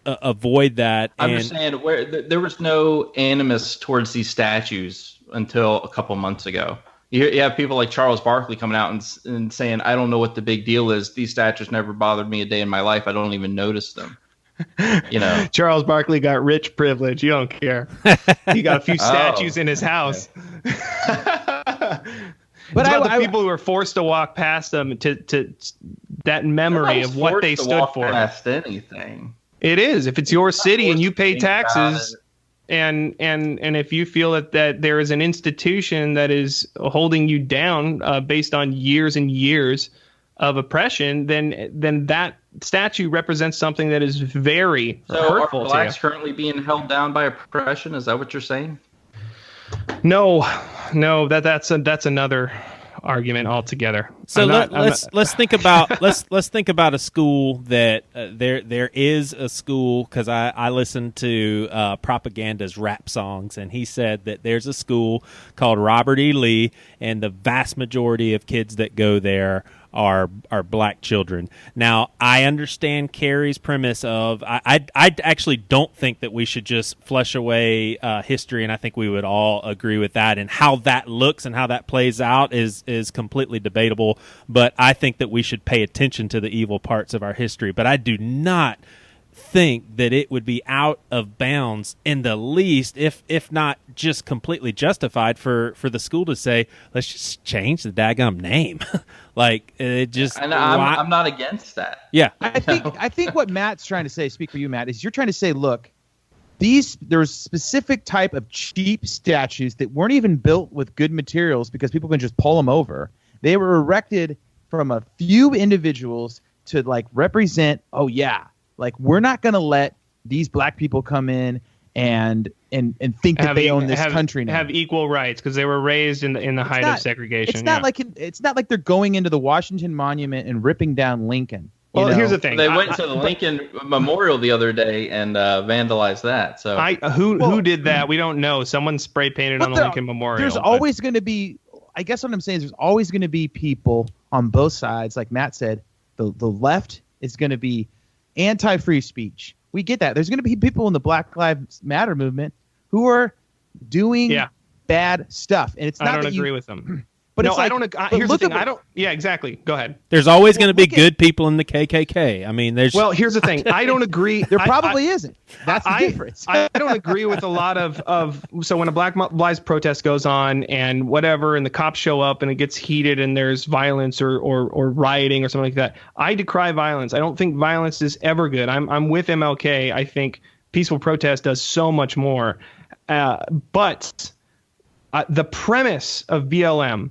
avoid that.
I understand where there was no animus towards these statues until a couple months ago. You have people like Charles Barkley coming out and saying, I don't know what the big deal is. These statues never bothered me a day in my life. I don't even notice them.
Charles Barkley got rich privilege. You don't care. He got a few statues in his house. But the people who were forced to walk past them to that memory of what they stood for.
Past anything.
It is. If it's your city and you pay taxes, and if you feel that there is an institution that is holding you down based on years and years of oppression, then that statue represents something that is very hurtful
are blacks currently being held down by oppression? Is that what you're saying?
No, that's another argument altogether.
So let's think about let's think about a school that there is a school, because I listened to Propaganda's rap songs, and he said that there's a school called Robert E. Lee, and the vast majority of kids that go there are black children. Now, I understand Kerry's premise of I actually don't think that we should just flush away history, and I think we would all agree with that. And how that looks and how that plays out is completely debatable. But I think that we should pay attention to the evil parts of our history. But I do not think that it would be out of bounds in the least, if not just completely justified, for the school to say, let's just change the daggum name. Like, it just.
And I'm not against that.
Yeah,
I think what Matt's trying to say, speak for you, Matt, is you're trying to say, look, there's specific type of cheap statues that weren't even built with good materials because people can just pull them over. They were erected from a few individuals to like represent. Oh yeah. Like, we're not going to let these black people come in and think that they own this country now.
Have equal rights because they were raised in the height of segregation.
It's not like they're going into the Washington Monument and ripping down Lincoln.
Well, here's the thing.
They went to the Lincoln Memorial the other day and vandalized that. So
who did that? We don't know. Someone spray painted on the Lincoln Memorial.
There's always going to be. I guess what I'm saying is there's always going to be people on both sides. Like Matt said, the left is going to be anti-free speech. We get that. There's going to be people in the Black Lives Matter movement who are doing bad stuff, and it's not.
I don't agree with them.
But
no,
it's like,
I don't. Here's the thing. I don't. Yeah, exactly. Go ahead.
There's always going to be good people in the KKK. I mean, there's.
Well, here's the thing. I don't agree.
There probably isn't. That's the difference.
I don't agree with a lot of. So when a Black Lives protest goes on and whatever, and the cops show up and it gets heated and there's violence or rioting or something like that, I decry violence. I don't think violence is ever good. I'm with MLK. I think peaceful protest does so much more. But the premise of BLM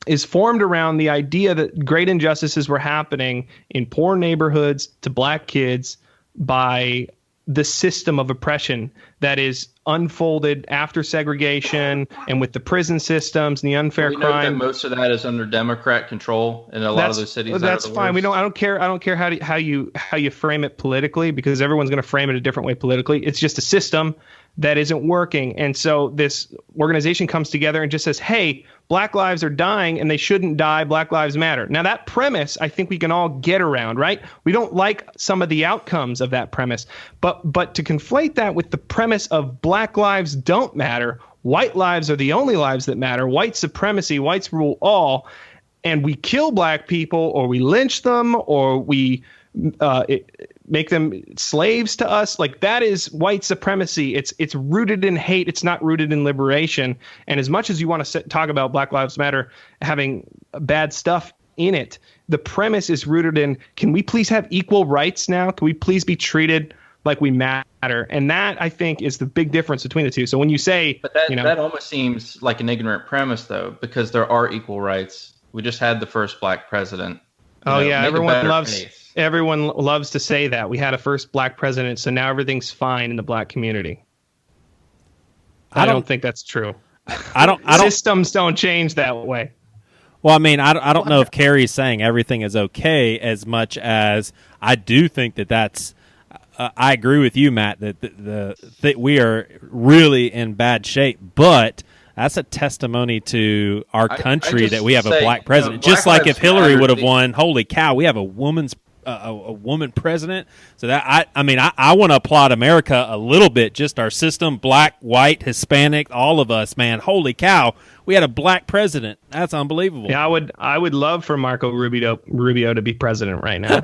is formed around the idea that great injustices were happening in poor neighborhoods to black kids by the system of oppression that is unfolded after segregation and with the prison systems and the unfair
we know
crime.
that most of that is under Democrat control in a lot of those cities.
That's fine. I don't care how you frame it politically, because everyone's going to frame it a different way politically. It's just a system that isn't working. And so this organization comes together and just says, hey, black lives are dying and they shouldn't die. Black lives matter. Now, that premise, I think we can all get around, right? We don't like some of the outcomes of that premise. But to conflate that with the premise of black lives don't matter, white lives are the only lives that matter, white supremacy, whites rule all, and we kill black people or we lynch them or we make them slaves to us, like that is white supremacy. It's rooted in hate. It's not rooted in liberation. And as much as you want to talk about Black Lives Matter having bad stuff in it, the premise is rooted in, can we please have equal rights now? Can we please be treated like we matter? And that, I think, is the big difference between the two. So when you say,
but that almost seems like an ignorant premise, though, because there are equal rights. We just had the first black president.
Everyone loves to say that we had a first black president, so now everything's fine in the black community. I don't think that's true.
I don't.
Systems don't change that way.
Well, I mean, I don't know if Kerry's saying everything is okay as much as I do think that's. I agree with you, Matt, that we are really in bad shape, but that's a testimony to our country that we have a black president. Just like if Hillary would have won, holy cow, we have a woman president. So that I want to applaud America a little bit. Just our system, black, white, Hispanic, all of us, man. Holy cow, we had a black president. That's unbelievable.
Yeah, I would love for Marco Rubio to be president right now.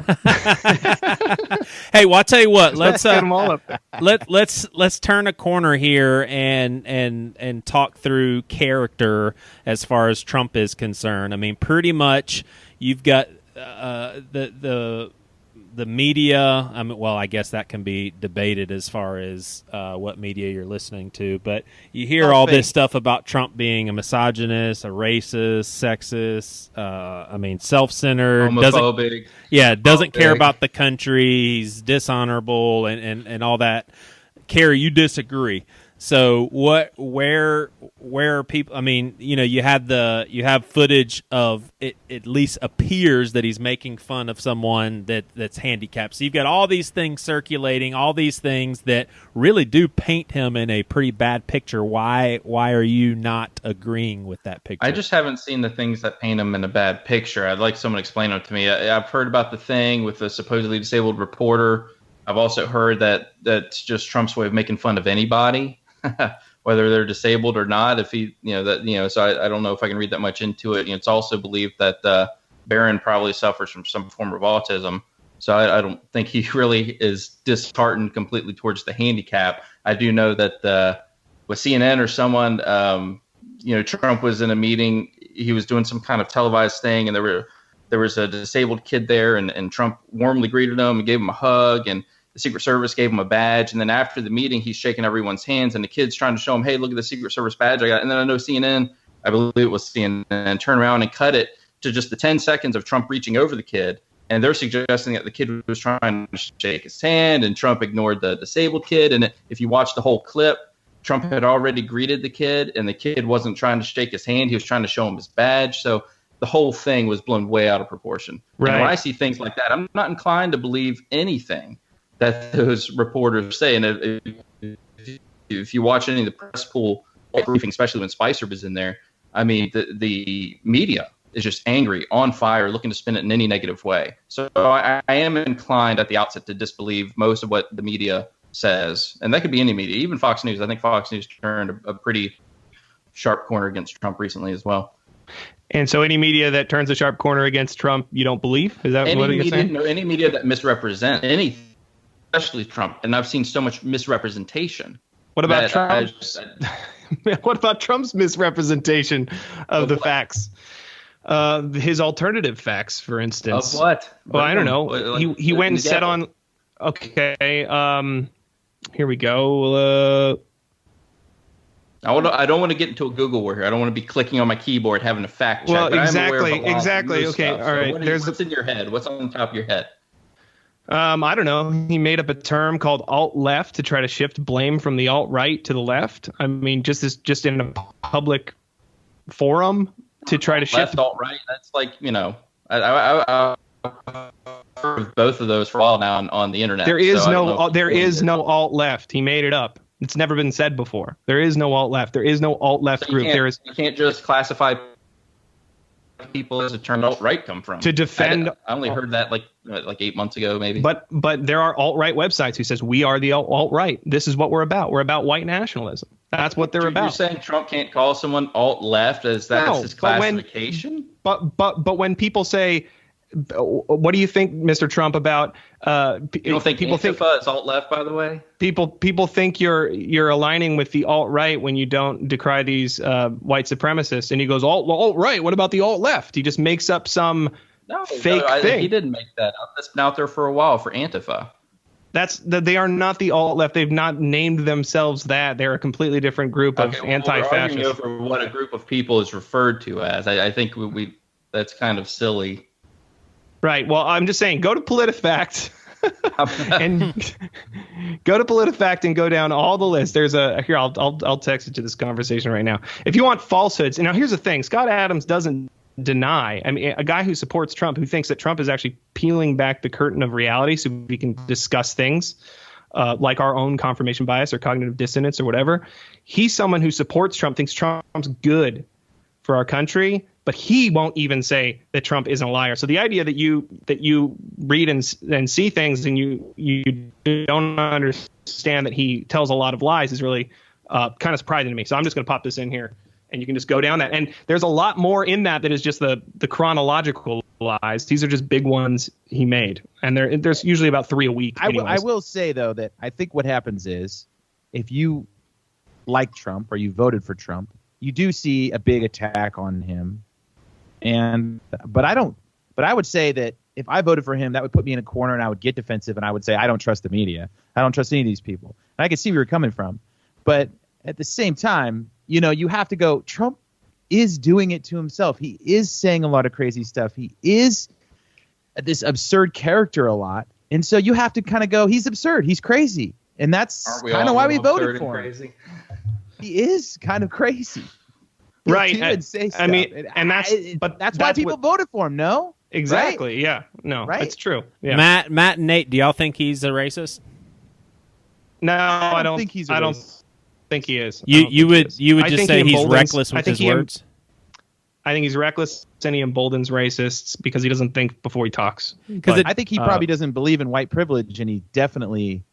Hey, well, I'll tell you what. Let's get them all up there. Let's turn a corner here and talk through character as far as Trump is concerned. I mean, pretty much you've got the media. I mean, well, I guess that can be debated as far as what media you're listening to, but you hear all this stuff about Trump being a misogynist, a racist, sexist. Self-centered,
homophobic.
Doesn't care about the country. He's dishonorable and all that. Kerry, you disagree. So where are people? I mean, you have footage of it. At least appears that he's making fun of someone that's handicapped. So you've got all these things circulating, all these things that really do paint him in a pretty bad picture. Why are you not agreeing with that picture?
I just haven't seen the things that paint him in a bad picture. I'd like someone to explain them to me. I've heard about the thing with the supposedly disabled reporter. I've also heard that that's just Trump's way of making fun of anybody. Whether they're disabled or not, so I don't know if I can read that much into it. It's also believed that Barron probably suffers from some form of autism. So I don't think he really is disheartened completely towards the handicap. I do know that with CNN or someone, Trump was in a meeting. He was doing some kind of televised thing, and there was a disabled kid there, and Trump warmly greeted him and gave him a hug, and the Secret Service gave him a badge. And then after the meeting, he's shaking everyone's hands, and the kid's trying to show him, hey, look at the Secret Service badge I got. And then I know CNN, I believe it was CNN, turned around and cut it to just the 10 seconds of Trump reaching over the kid. And they're suggesting that the kid was trying to shake his hand, and Trump ignored the disabled kid. And if you watch the whole clip, Trump had already greeted the kid, and the kid wasn't trying to shake his hand. He was trying to show him his badge. So the whole thing was blown way out of proportion. Right. And when I see things like that, I'm not inclined to believe anything that those reporters say. And if you watch any of the press pool briefing, especially when Spicer was in there, I mean, the media is just angry, on fire, looking to spin it in any negative way. So I am inclined at the outset to disbelieve most of what the media says, and that could be any media, even Fox News. I think Fox News turned a pretty sharp corner against Trump recently as well.
And so any media that turns a sharp corner against Trump, you don't believe? Is that what you're saying?
No, any media that misrepresents anything, especially Trump. And I've seen so much misrepresentation.
What about Trump? What about Trump's misrepresentation of the facts? His alternative facts, for instance.
Of what?
Well, I don't know. He went and said on. Okay. Here we go.
I don't want to get into a Google war here. I don't want to be clicking on my keyboard having a fact check.
Well, exactly. Okay,
stuff.
all right.
So what's in your head? What's on the top of your head?
I don't know. He made up a term called alt-left to try to shift blame from the alt-right to the left. I mean, just in a public forum to try to shift
alt-right. That's like, I heard of both of those for a while now on the internet.
There is no alt-left. He made it up. It's never been said before. There is no alt-left. There is no alt-left group.
You can't just classify people as a term alt-right come from.
To defend.
I only heard that like 8 months ago, maybe.
But there are alt-right websites who says we are the alt-right. This is what we're about. We're about white nationalism. That's what they're about.
You're saying Trump can't call someone alt-left as that's his classification?
But when people say, what do you think, Mr. Trump, about
you don't think people think is alt-left, by the way?
People think you're aligning with the alt-right when you don't decry these white supremacists, and he goes alt-right. What about the alt-left? He just makes up some fake thing.
He didn't make that up. That's been out there for a while for Antifa.
They are not the alt-left. They've not named themselves that. They're a completely different group of anti-fascists.
We're arguing over what a group of people is referred to as. I think we that's kind of silly.
Right. Well, I'm just saying, go to PolitiFact and go to PolitiFact and go down all the lists. There's here. I'll text it to this conversation right now. If you want falsehoods, and now here's the thing: Scott Adams doesn't deny. I mean, a guy who supports Trump, who thinks that Trump is actually peeling back the curtain of reality so we can discuss things like our own confirmation bias or cognitive dissonance or whatever. He's someone who supports Trump, thinks Trump's good for our country. But he won't even say that Trump isn't a liar. So the idea that you read and see things and you don't understand that he tells a lot of lies is really kind of surprising to me. So I'm just going to pop this in here, and you can just go down that. And there's a lot more in that is just the chronological lies. These are just big ones he made, and there's usually about 3 a week.
I will say though that I think what happens is if you like Trump or you voted for Trump, you do see a big attack on him. But I would say that if I voted for him, that would put me in a corner and I would get defensive and I would say, I don't trust the media. I don't trust any of these people. And I can see where you're coming from. But at the same time, you have to go, Trump is doing it to himself. He is saying a lot of crazy stuff. He is this absurd character a lot. And so you have to kind of go, he's absurd. He's crazy. And that's kind of why we voted for him. He is kind of crazy.
Right.
I mean, and that's why people voted for him. No,
exactly.
Right?
Yeah. No, right? That's true. Yeah.
Matt and Nate, do y'all think he's a racist?
No, I don't think he's. I don't think he is.
You would just say he's reckless with his words.
I think he's reckless and he emboldens racists because he doesn't think before he talks.
I think he probably doesn't believe in white privilege, and he definitely.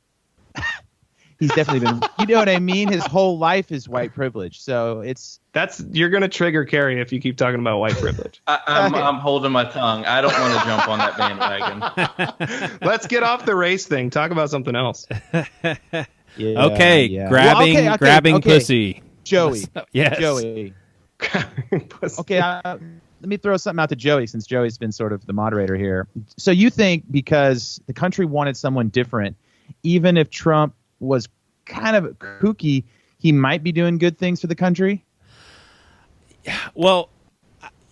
He's definitely been, you know what I mean? His whole life is white privilege. So
you're going to trigger Kerry if you keep talking about white privilege.
I'm holding my tongue. I don't want to jump on that bandwagon.
Let's get off the race thing. Talk about something else.
Grabbing pussy.
Joey.
Yes.
Joey. Okay. Let me throw something out to Joey since Joey's been sort of the moderator here. So you think because the country wanted someone different, even if Trump was kind of kooky, he might be doing good things for the country?
Well,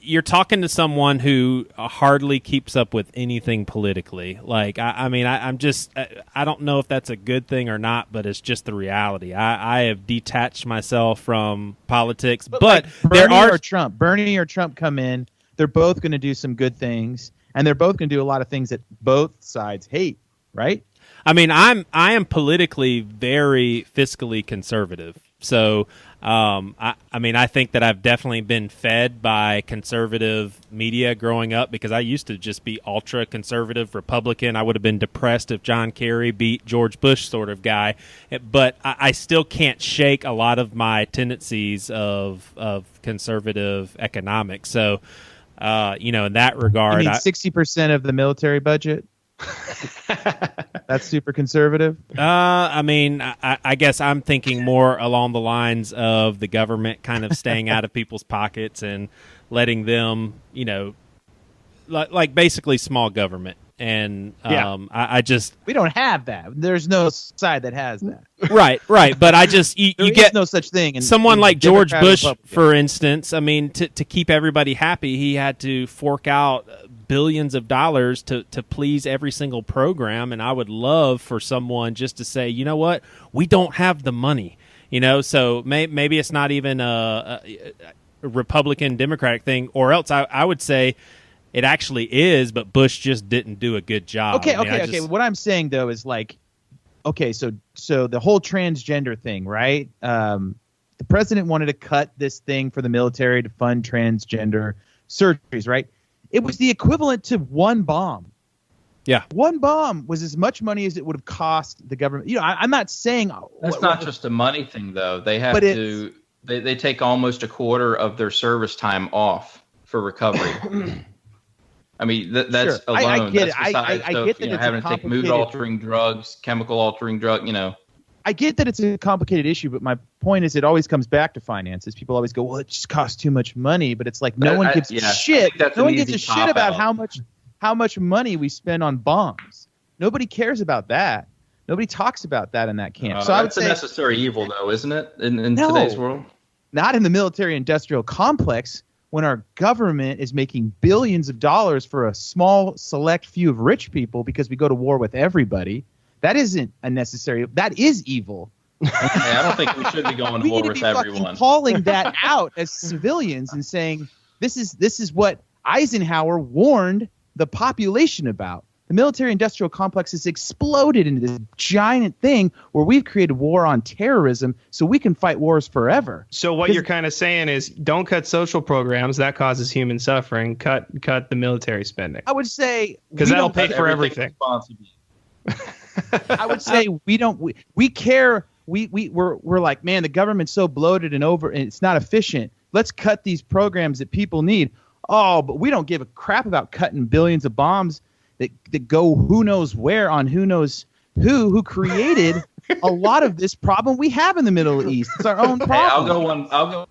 you're talking to someone who hardly keeps up with anything politically. Like, I don't know if that's a good thing or not, but it's just the reality. I have detached myself from politics, but
like Bernie or Trump come in, they're both going to do some good things, and they're both going to do a lot of things that both sides hate, right?
I mean, I am politically very fiscally conservative. So I mean, I think that I've definitely been fed by conservative media growing up because I used to just be ultra conservative Republican. I would have been depressed if John Kerry beat George Bush sort of guy. But I still can't shake a lot of my tendencies of conservative economics. So, in that regard,
You mean 60% of the military budget? That's super conservative.
I mean, I guess I'm thinking more along the lines of the government kind of staying out of people's pockets and letting them, like basically small government. And I just
we don't have that. There's no side that has that.
Right. But I just you get
no such thing.
Someone like George Bush,
Republican.
for instance. I mean, to keep everybody happy, he had to fork out billions of dollars to please every single program. And I would love for someone just to say, you know what, we don't have the money. So maybe it's not even a Republican Democratic thing, or else I would say it actually is, but Bush just didn't do a good job.
Okay. What I'm saying though is like, okay, so the whole transgender thing, right? The president wanted to cut this thing for the military to fund transgender surgeries, right? It was the equivalent to one bomb.
Yeah.
One bomb was as much money as it would have cost the government. I'm not saying
that's not just a money thing, though. They have to. They take almost a quarter of their service time off for recovery. I mean, that's
sure.
alone.
I get
that's
it. I get that it's
having to take mood-altering drugs, chemical-altering drug.
I get that it's a complicated issue, but my point is it always comes back to finances. People always go, well, it just costs too much money, but it's like no one gives a shit. No one gives a shit about how much money we spend on bombs. Nobody cares about that. Nobody talks about that in that camp. So
that's a necessary evil, though, isn't it? In today's world,
not in the military-industrial complex. When our government is making billions of dollars for a small select few of rich people because we go to war with everybody. That isn't unnecessary. That is evil.
I don't think we should be going to war with everyone.
We need to be calling that out as civilians and saying this is what Eisenhower warned the population about. The military-industrial complex has exploded into this giant thing where we've created war on terrorism so we can fight wars forever.
So what you're kind of saying is don't cut social programs. That causes human suffering. Cut the military spending.
I would say
because that'll pay for everything.
I would say we care. We're like, man, the government's so bloated and it's not efficient. Let's cut these programs that people need. Oh, but we don't give a crap about cutting billions of bombs that go who knows where on who knows who created a lot of this problem we have in the Middle East. It's our own problem.
Hey, I'll go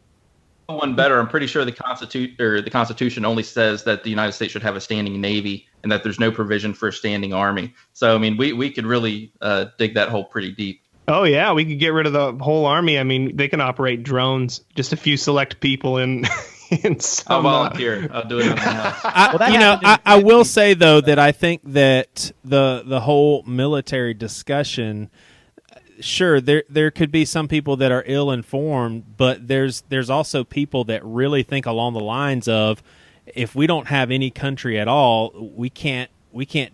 one better. I'm pretty sure the Constitution only says that the United States should have a standing navy and that there's no provision for a standing army. So I mean, we could really dig that hole pretty deep.
Oh yeah, we could get rid of the whole army. I mean, they can operate drones. Just a few select people in.
I'll volunteer. I'll do it in the house.
I will say though that I think that the whole military discussion, sure, there could be some people that are ill-informed, but there's also people that really think along the lines of, if we don't have any country at all, we can't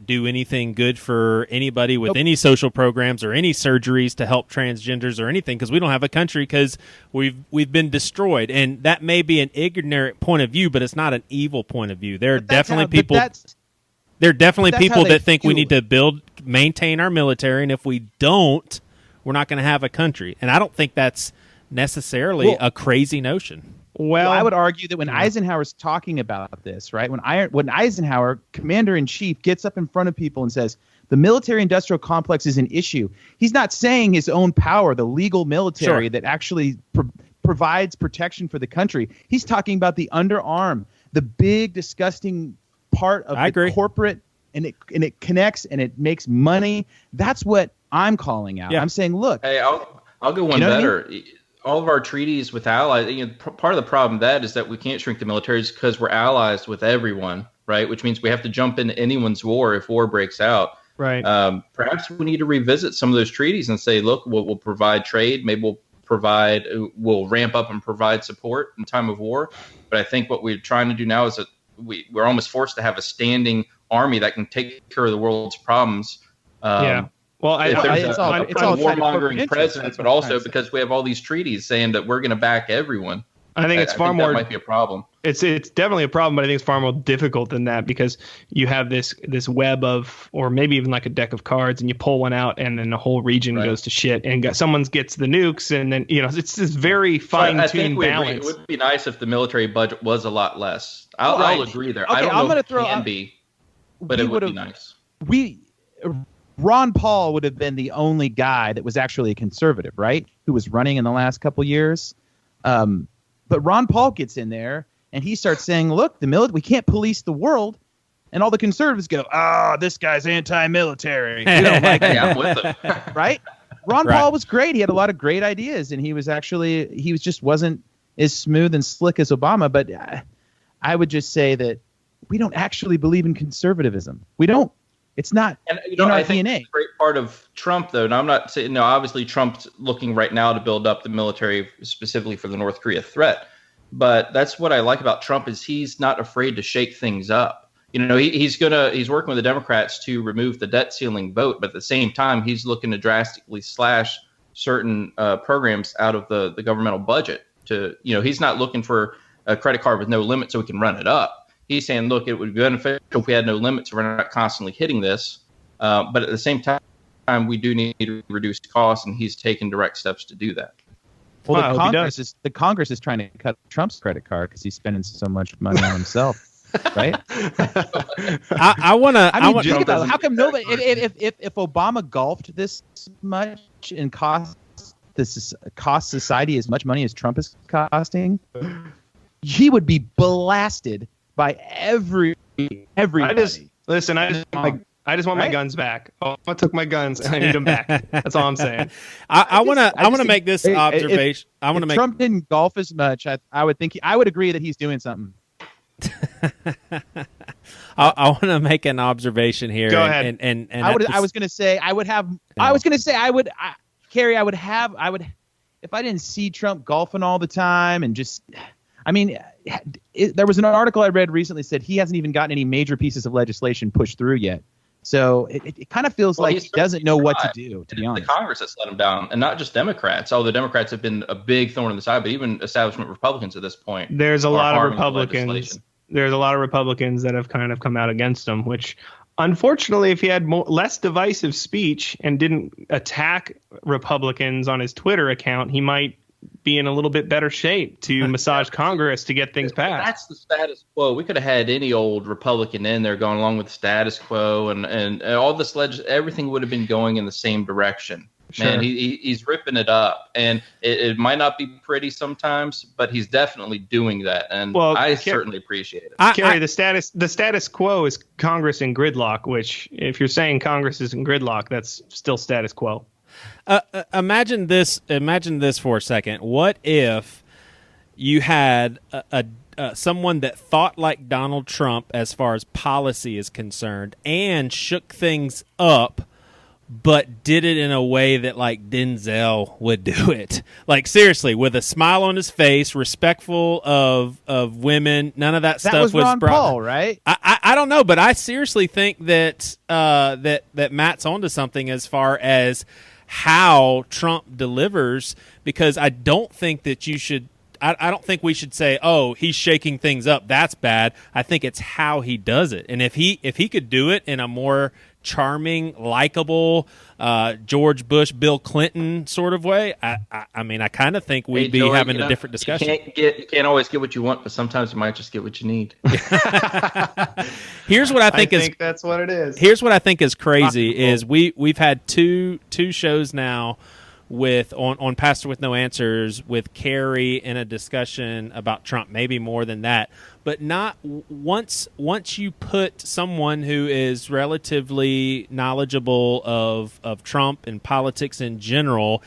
do anything good for anybody with any social programs or any surgeries to help transgenders or anything because we don't have a country because we've been destroyed. And that may be an ignorant point of view, but it's not an evil point of view. There are definitely people that think we need to maintain our military, and if we don't, we're not going to have a country. And I don't think that's necessarily a crazy notion.
Well, I would argue that when Eisenhower's talking about this, right, when Eisenhower, commander-in-chief, gets up in front of people and says, the military-industrial complex is an issue, he's not saying his own power, the legal military that actually provides protection for the country. He's talking about the underarm, the big, disgusting part of the corporate, and it connects and it makes money. That's what I'm calling out. I'm saying, look.
Hey, I'll go one better. I mean? All of our treaties with allies, part of the problem is that we can't shrink the militaries because we're allies with everyone, right? Which means we have to jump into anyone's war if war breaks out.
Right.
Perhaps we need to revisit some of those treaties and say, look, we'll provide trade. Maybe we'll ramp up and provide support in time of war. But I think what we're trying to do now is that we're almost forced to have a standing army that can take care of the world's problems.
Well,
if there's
it's
a
all
warmongering president,
That's
but
what I'm
also
trying to say.
because we have all these treaties saying that we're going to back everyone.
I think it's far more.
That might be a problem.
It's definitely a problem, but I think it's far more difficult than that because you have this web of, or maybe even like a deck of cards, and you pull one out, and then the whole region goes to shit, and someone gets the nukes, and then it's this very fine-tuned balance.
It would be nice if the military budget was a lot less. I'll agree there.
Okay,
I don't
I'm
know
gonna
if it can be, but it would be nice.
Ron Paul would have been the only guy that was actually a conservative, right? Who was running in the last couple years. But Ron Paul gets in there and he starts saying, look, we can't police the world. And all the conservatives go, this guy's anti-military. We don't like it.
Yeah, I'm with him.
Right? Ron Paul was great. He had a lot of great ideas, and he just wasn't as smooth and slick as Obama. But I would just say that we don't actually believe in conservatism. We don't. It's not in our
I think
DNA.
a great part of Trump, though, and I'm not saying, obviously Trump's looking right now to build up the military specifically for the North Korea threat. But that's what I like about Trump is he's not afraid to shake things up. He's working with the Democrats to remove the debt ceiling vote, but at the same time, he's looking to drastically slash certain programs out of the governmental budget. He's not looking for a credit card with no limit so we can run it up. He's saying, look, it would be beneficial if we had no limits, so we're not constantly hitting this. But at the same time, we do need to reduce costs, and he's taking direct steps to do that.
Well, the Congress is trying to cut Trump's credit card because he's spending so much money on himself, right?
I want to.
Think about it. How come nobody? If Obama golfed this much and cost society as much money as Trump is costing, he would be blasted by everybody.
I just want my guns back. Oh, I took my guns and I need them back. That's all I'm saying.
I want to make this observation.
If Trump didn't golf as much, I would think I would agree that he's doing something.
I want to make an observation here.
Go ahead.
And
I was going to say Kerry, I would if I didn't see Trump golfing all the time and just. I mean, there was an article I read recently said he hasn't even gotten any major pieces of legislation pushed through yet. So it kind of feels like he doesn't know what to do, to be honest.
The Congress has let him down, and not just Democrats. Although Democrats have been a big thorn in the side, but even establishment Republicans at this point.
There's a lot of Republicans. There's a lot of Republicans that have kind of come out against him, which unfortunately, if he had less divisive speech and didn't attack Republicans on his Twitter account, he might be in a little bit better shape to massage Congress to get things passed.
That's the status quo. We could have had any old Republican in there going along with the status quo, and all this everything would have been going in the same direction. Sure. Man, he's ripping it up, and it might not be pretty sometimes, but he's definitely doing that, and I certainly appreciate it.
Kerry, the status quo is Congress in gridlock, which if you're saying Congress is in gridlock, that's still status quo.
Imagine this for a second. What if you had someone that thought like Donald Trump as far as policy is concerned and shook things up, but did it in a way that like Denzel would do it? Like seriously, with a smile on his face, respectful of women. None of that stuff was
Ron
brought.
Paul, right?
I don't know, but I seriously think that that Matt's onto something as far as how Trump delivers, because I don't think that you should. I don't think we should say, "Oh, he's shaking things up. That's bad." I think it's how he does it, and if he could do it in a more charming, likable, George Bush, Bill Clinton sort of way, I mean, I kind of think we'd be having a different discussion.
You can't always get what you want, but sometimes you might just get what you need.
Here's what I think
that's what it is.
Here's what I think is crazy is we've had two shows now on Pastor with No Answers with Kerry in a discussion about Trump, maybe more than that, but not once you put someone who is relatively knowledgeable of Trump and politics in general,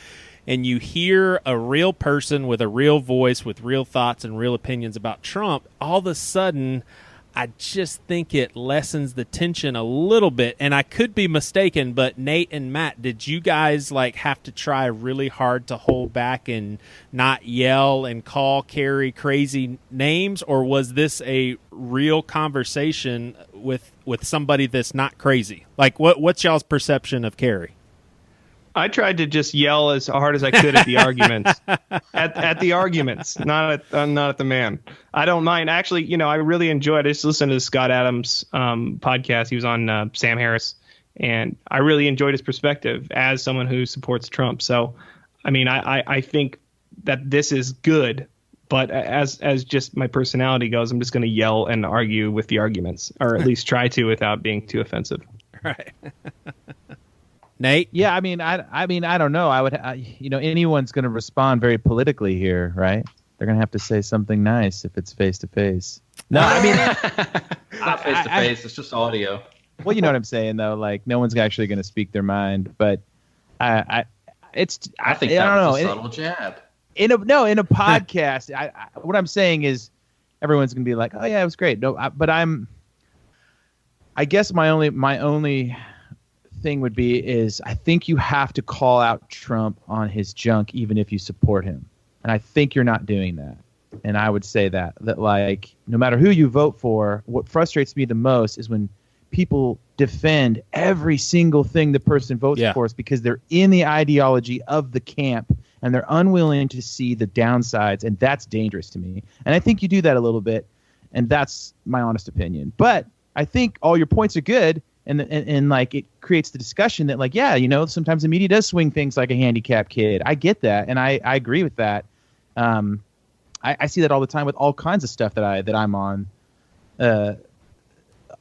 and you hear a real person with a real voice, with real thoughts and real opinions about Trump, all of a sudden I just think it lessens the tension a little bit, and I could be mistaken, but Nate and Matt, did you guys like have to try really hard to hold back and not yell and call Kerry crazy names, or was this a real conversation with somebody that's not crazy? Like, what's y'all's perception of Kerry?
I tried to just yell as hard as I could at the arguments, at the arguments, not at the man. I don't mind. Actually, I really enjoyed. I just listened to the Scott Adams podcast. He was on Sam Harris, and I really enjoyed his perspective as someone who supports Trump. So, I mean, I think that this is good, but as just my personality goes, I'm just going to yell and argue with the arguments, or at least try to without being too offensive.
Right. Nate?
Yeah, I mean, I don't know. Anyone's going to respond very politically here, right? They're going to have to say something nice if it's face to face. No, I mean,
it's not face to face. It's just audio.
Well, you know what I'm saying, though. Like, no one's actually going to speak their mind. But I think
that was a subtle jab.
In a podcast, what I'm saying is, everyone's going to be like, "Oh yeah, it was great." No, I guess my only thing would be is I think you have to call out Trump on his junk even if you support him, and I think you're not doing that. And I would say that like no matter who you vote for, what frustrates me the most is when people defend every single thing the person votes for is because they're in the ideology of the camp and they're unwilling to see the downsides, and that's dangerous to me. And I think you do that a little bit, and that's my honest opinion. But I think all your points are good. And like it creates the discussion that like, sometimes the media does swing things like a handicapped kid. I get that. And I agree with that. I see that all the time with all kinds of stuff that I'm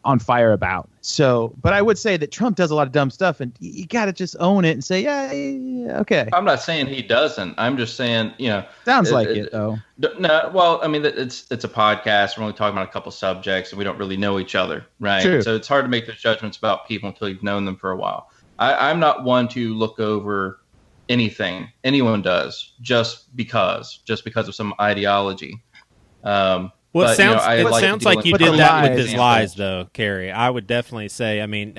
on fire about. So, but I would say that Trump does a lot of dumb stuff, and you got to just own it and say, yeah, okay.
I'm not saying he doesn't. I'm just saying,
sounds like it though.
No, well, I mean, it's a podcast. We're only talking about a couple subjects, and we don't really know each other, right?
True.
So it's hard to make those judgments about people until you've known them for a while. I'm not one to look over anything anyone does just because of some ideology.
Well, it sounds like you did that with his lies, though, Kerry. I would definitely say. I mean,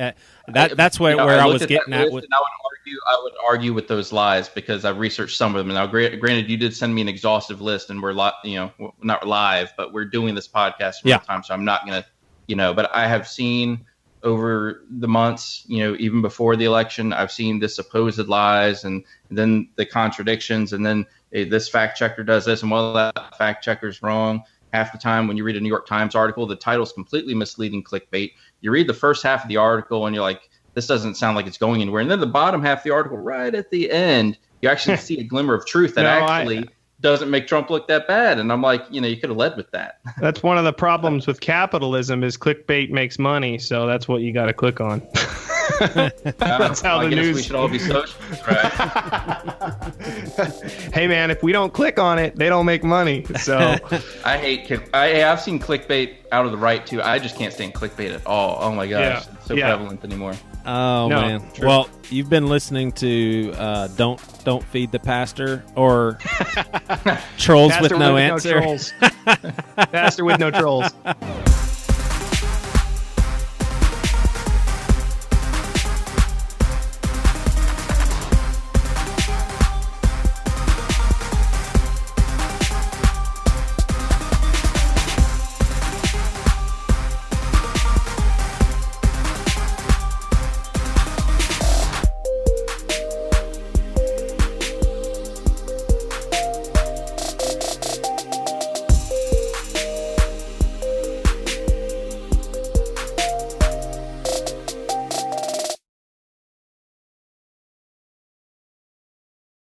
that's where I was getting at.
I would argue with those lies because I've researched some of them. Now, granted, you did send me an exhaustive list, and we're not live, but we're doing this podcast real time, so I'm not gonna, But I have seen over the months, even before the election, I've seen the supposed lies, and then the contradictions, and then this fact checker does this, and that fact checker's wrong. Half the time when you read a New York Times article, the title's completely misleading clickbait. You read the first half of the article and you're like, this doesn't sound like it's going anywhere. And then the bottom half of the article, right at the end, you actually see a glimmer of truth that doesn't make Trump look that bad. And I'm like, you could have led with that.
That's one of the problems with capitalism is clickbait makes money. So that's what you got to click on. That's how the news.
We should all be socialists, right?
Hey man, if we don't click on it, they don't make money. So
I've seen clickbait out of the right too. I just can't stand clickbait at all. Oh my gosh, it's so prevalent anymore.
Oh man. True. Well, you've been listening to Don't Feed the Pastor or Trolls with No Answer.
Pastor with no trolls.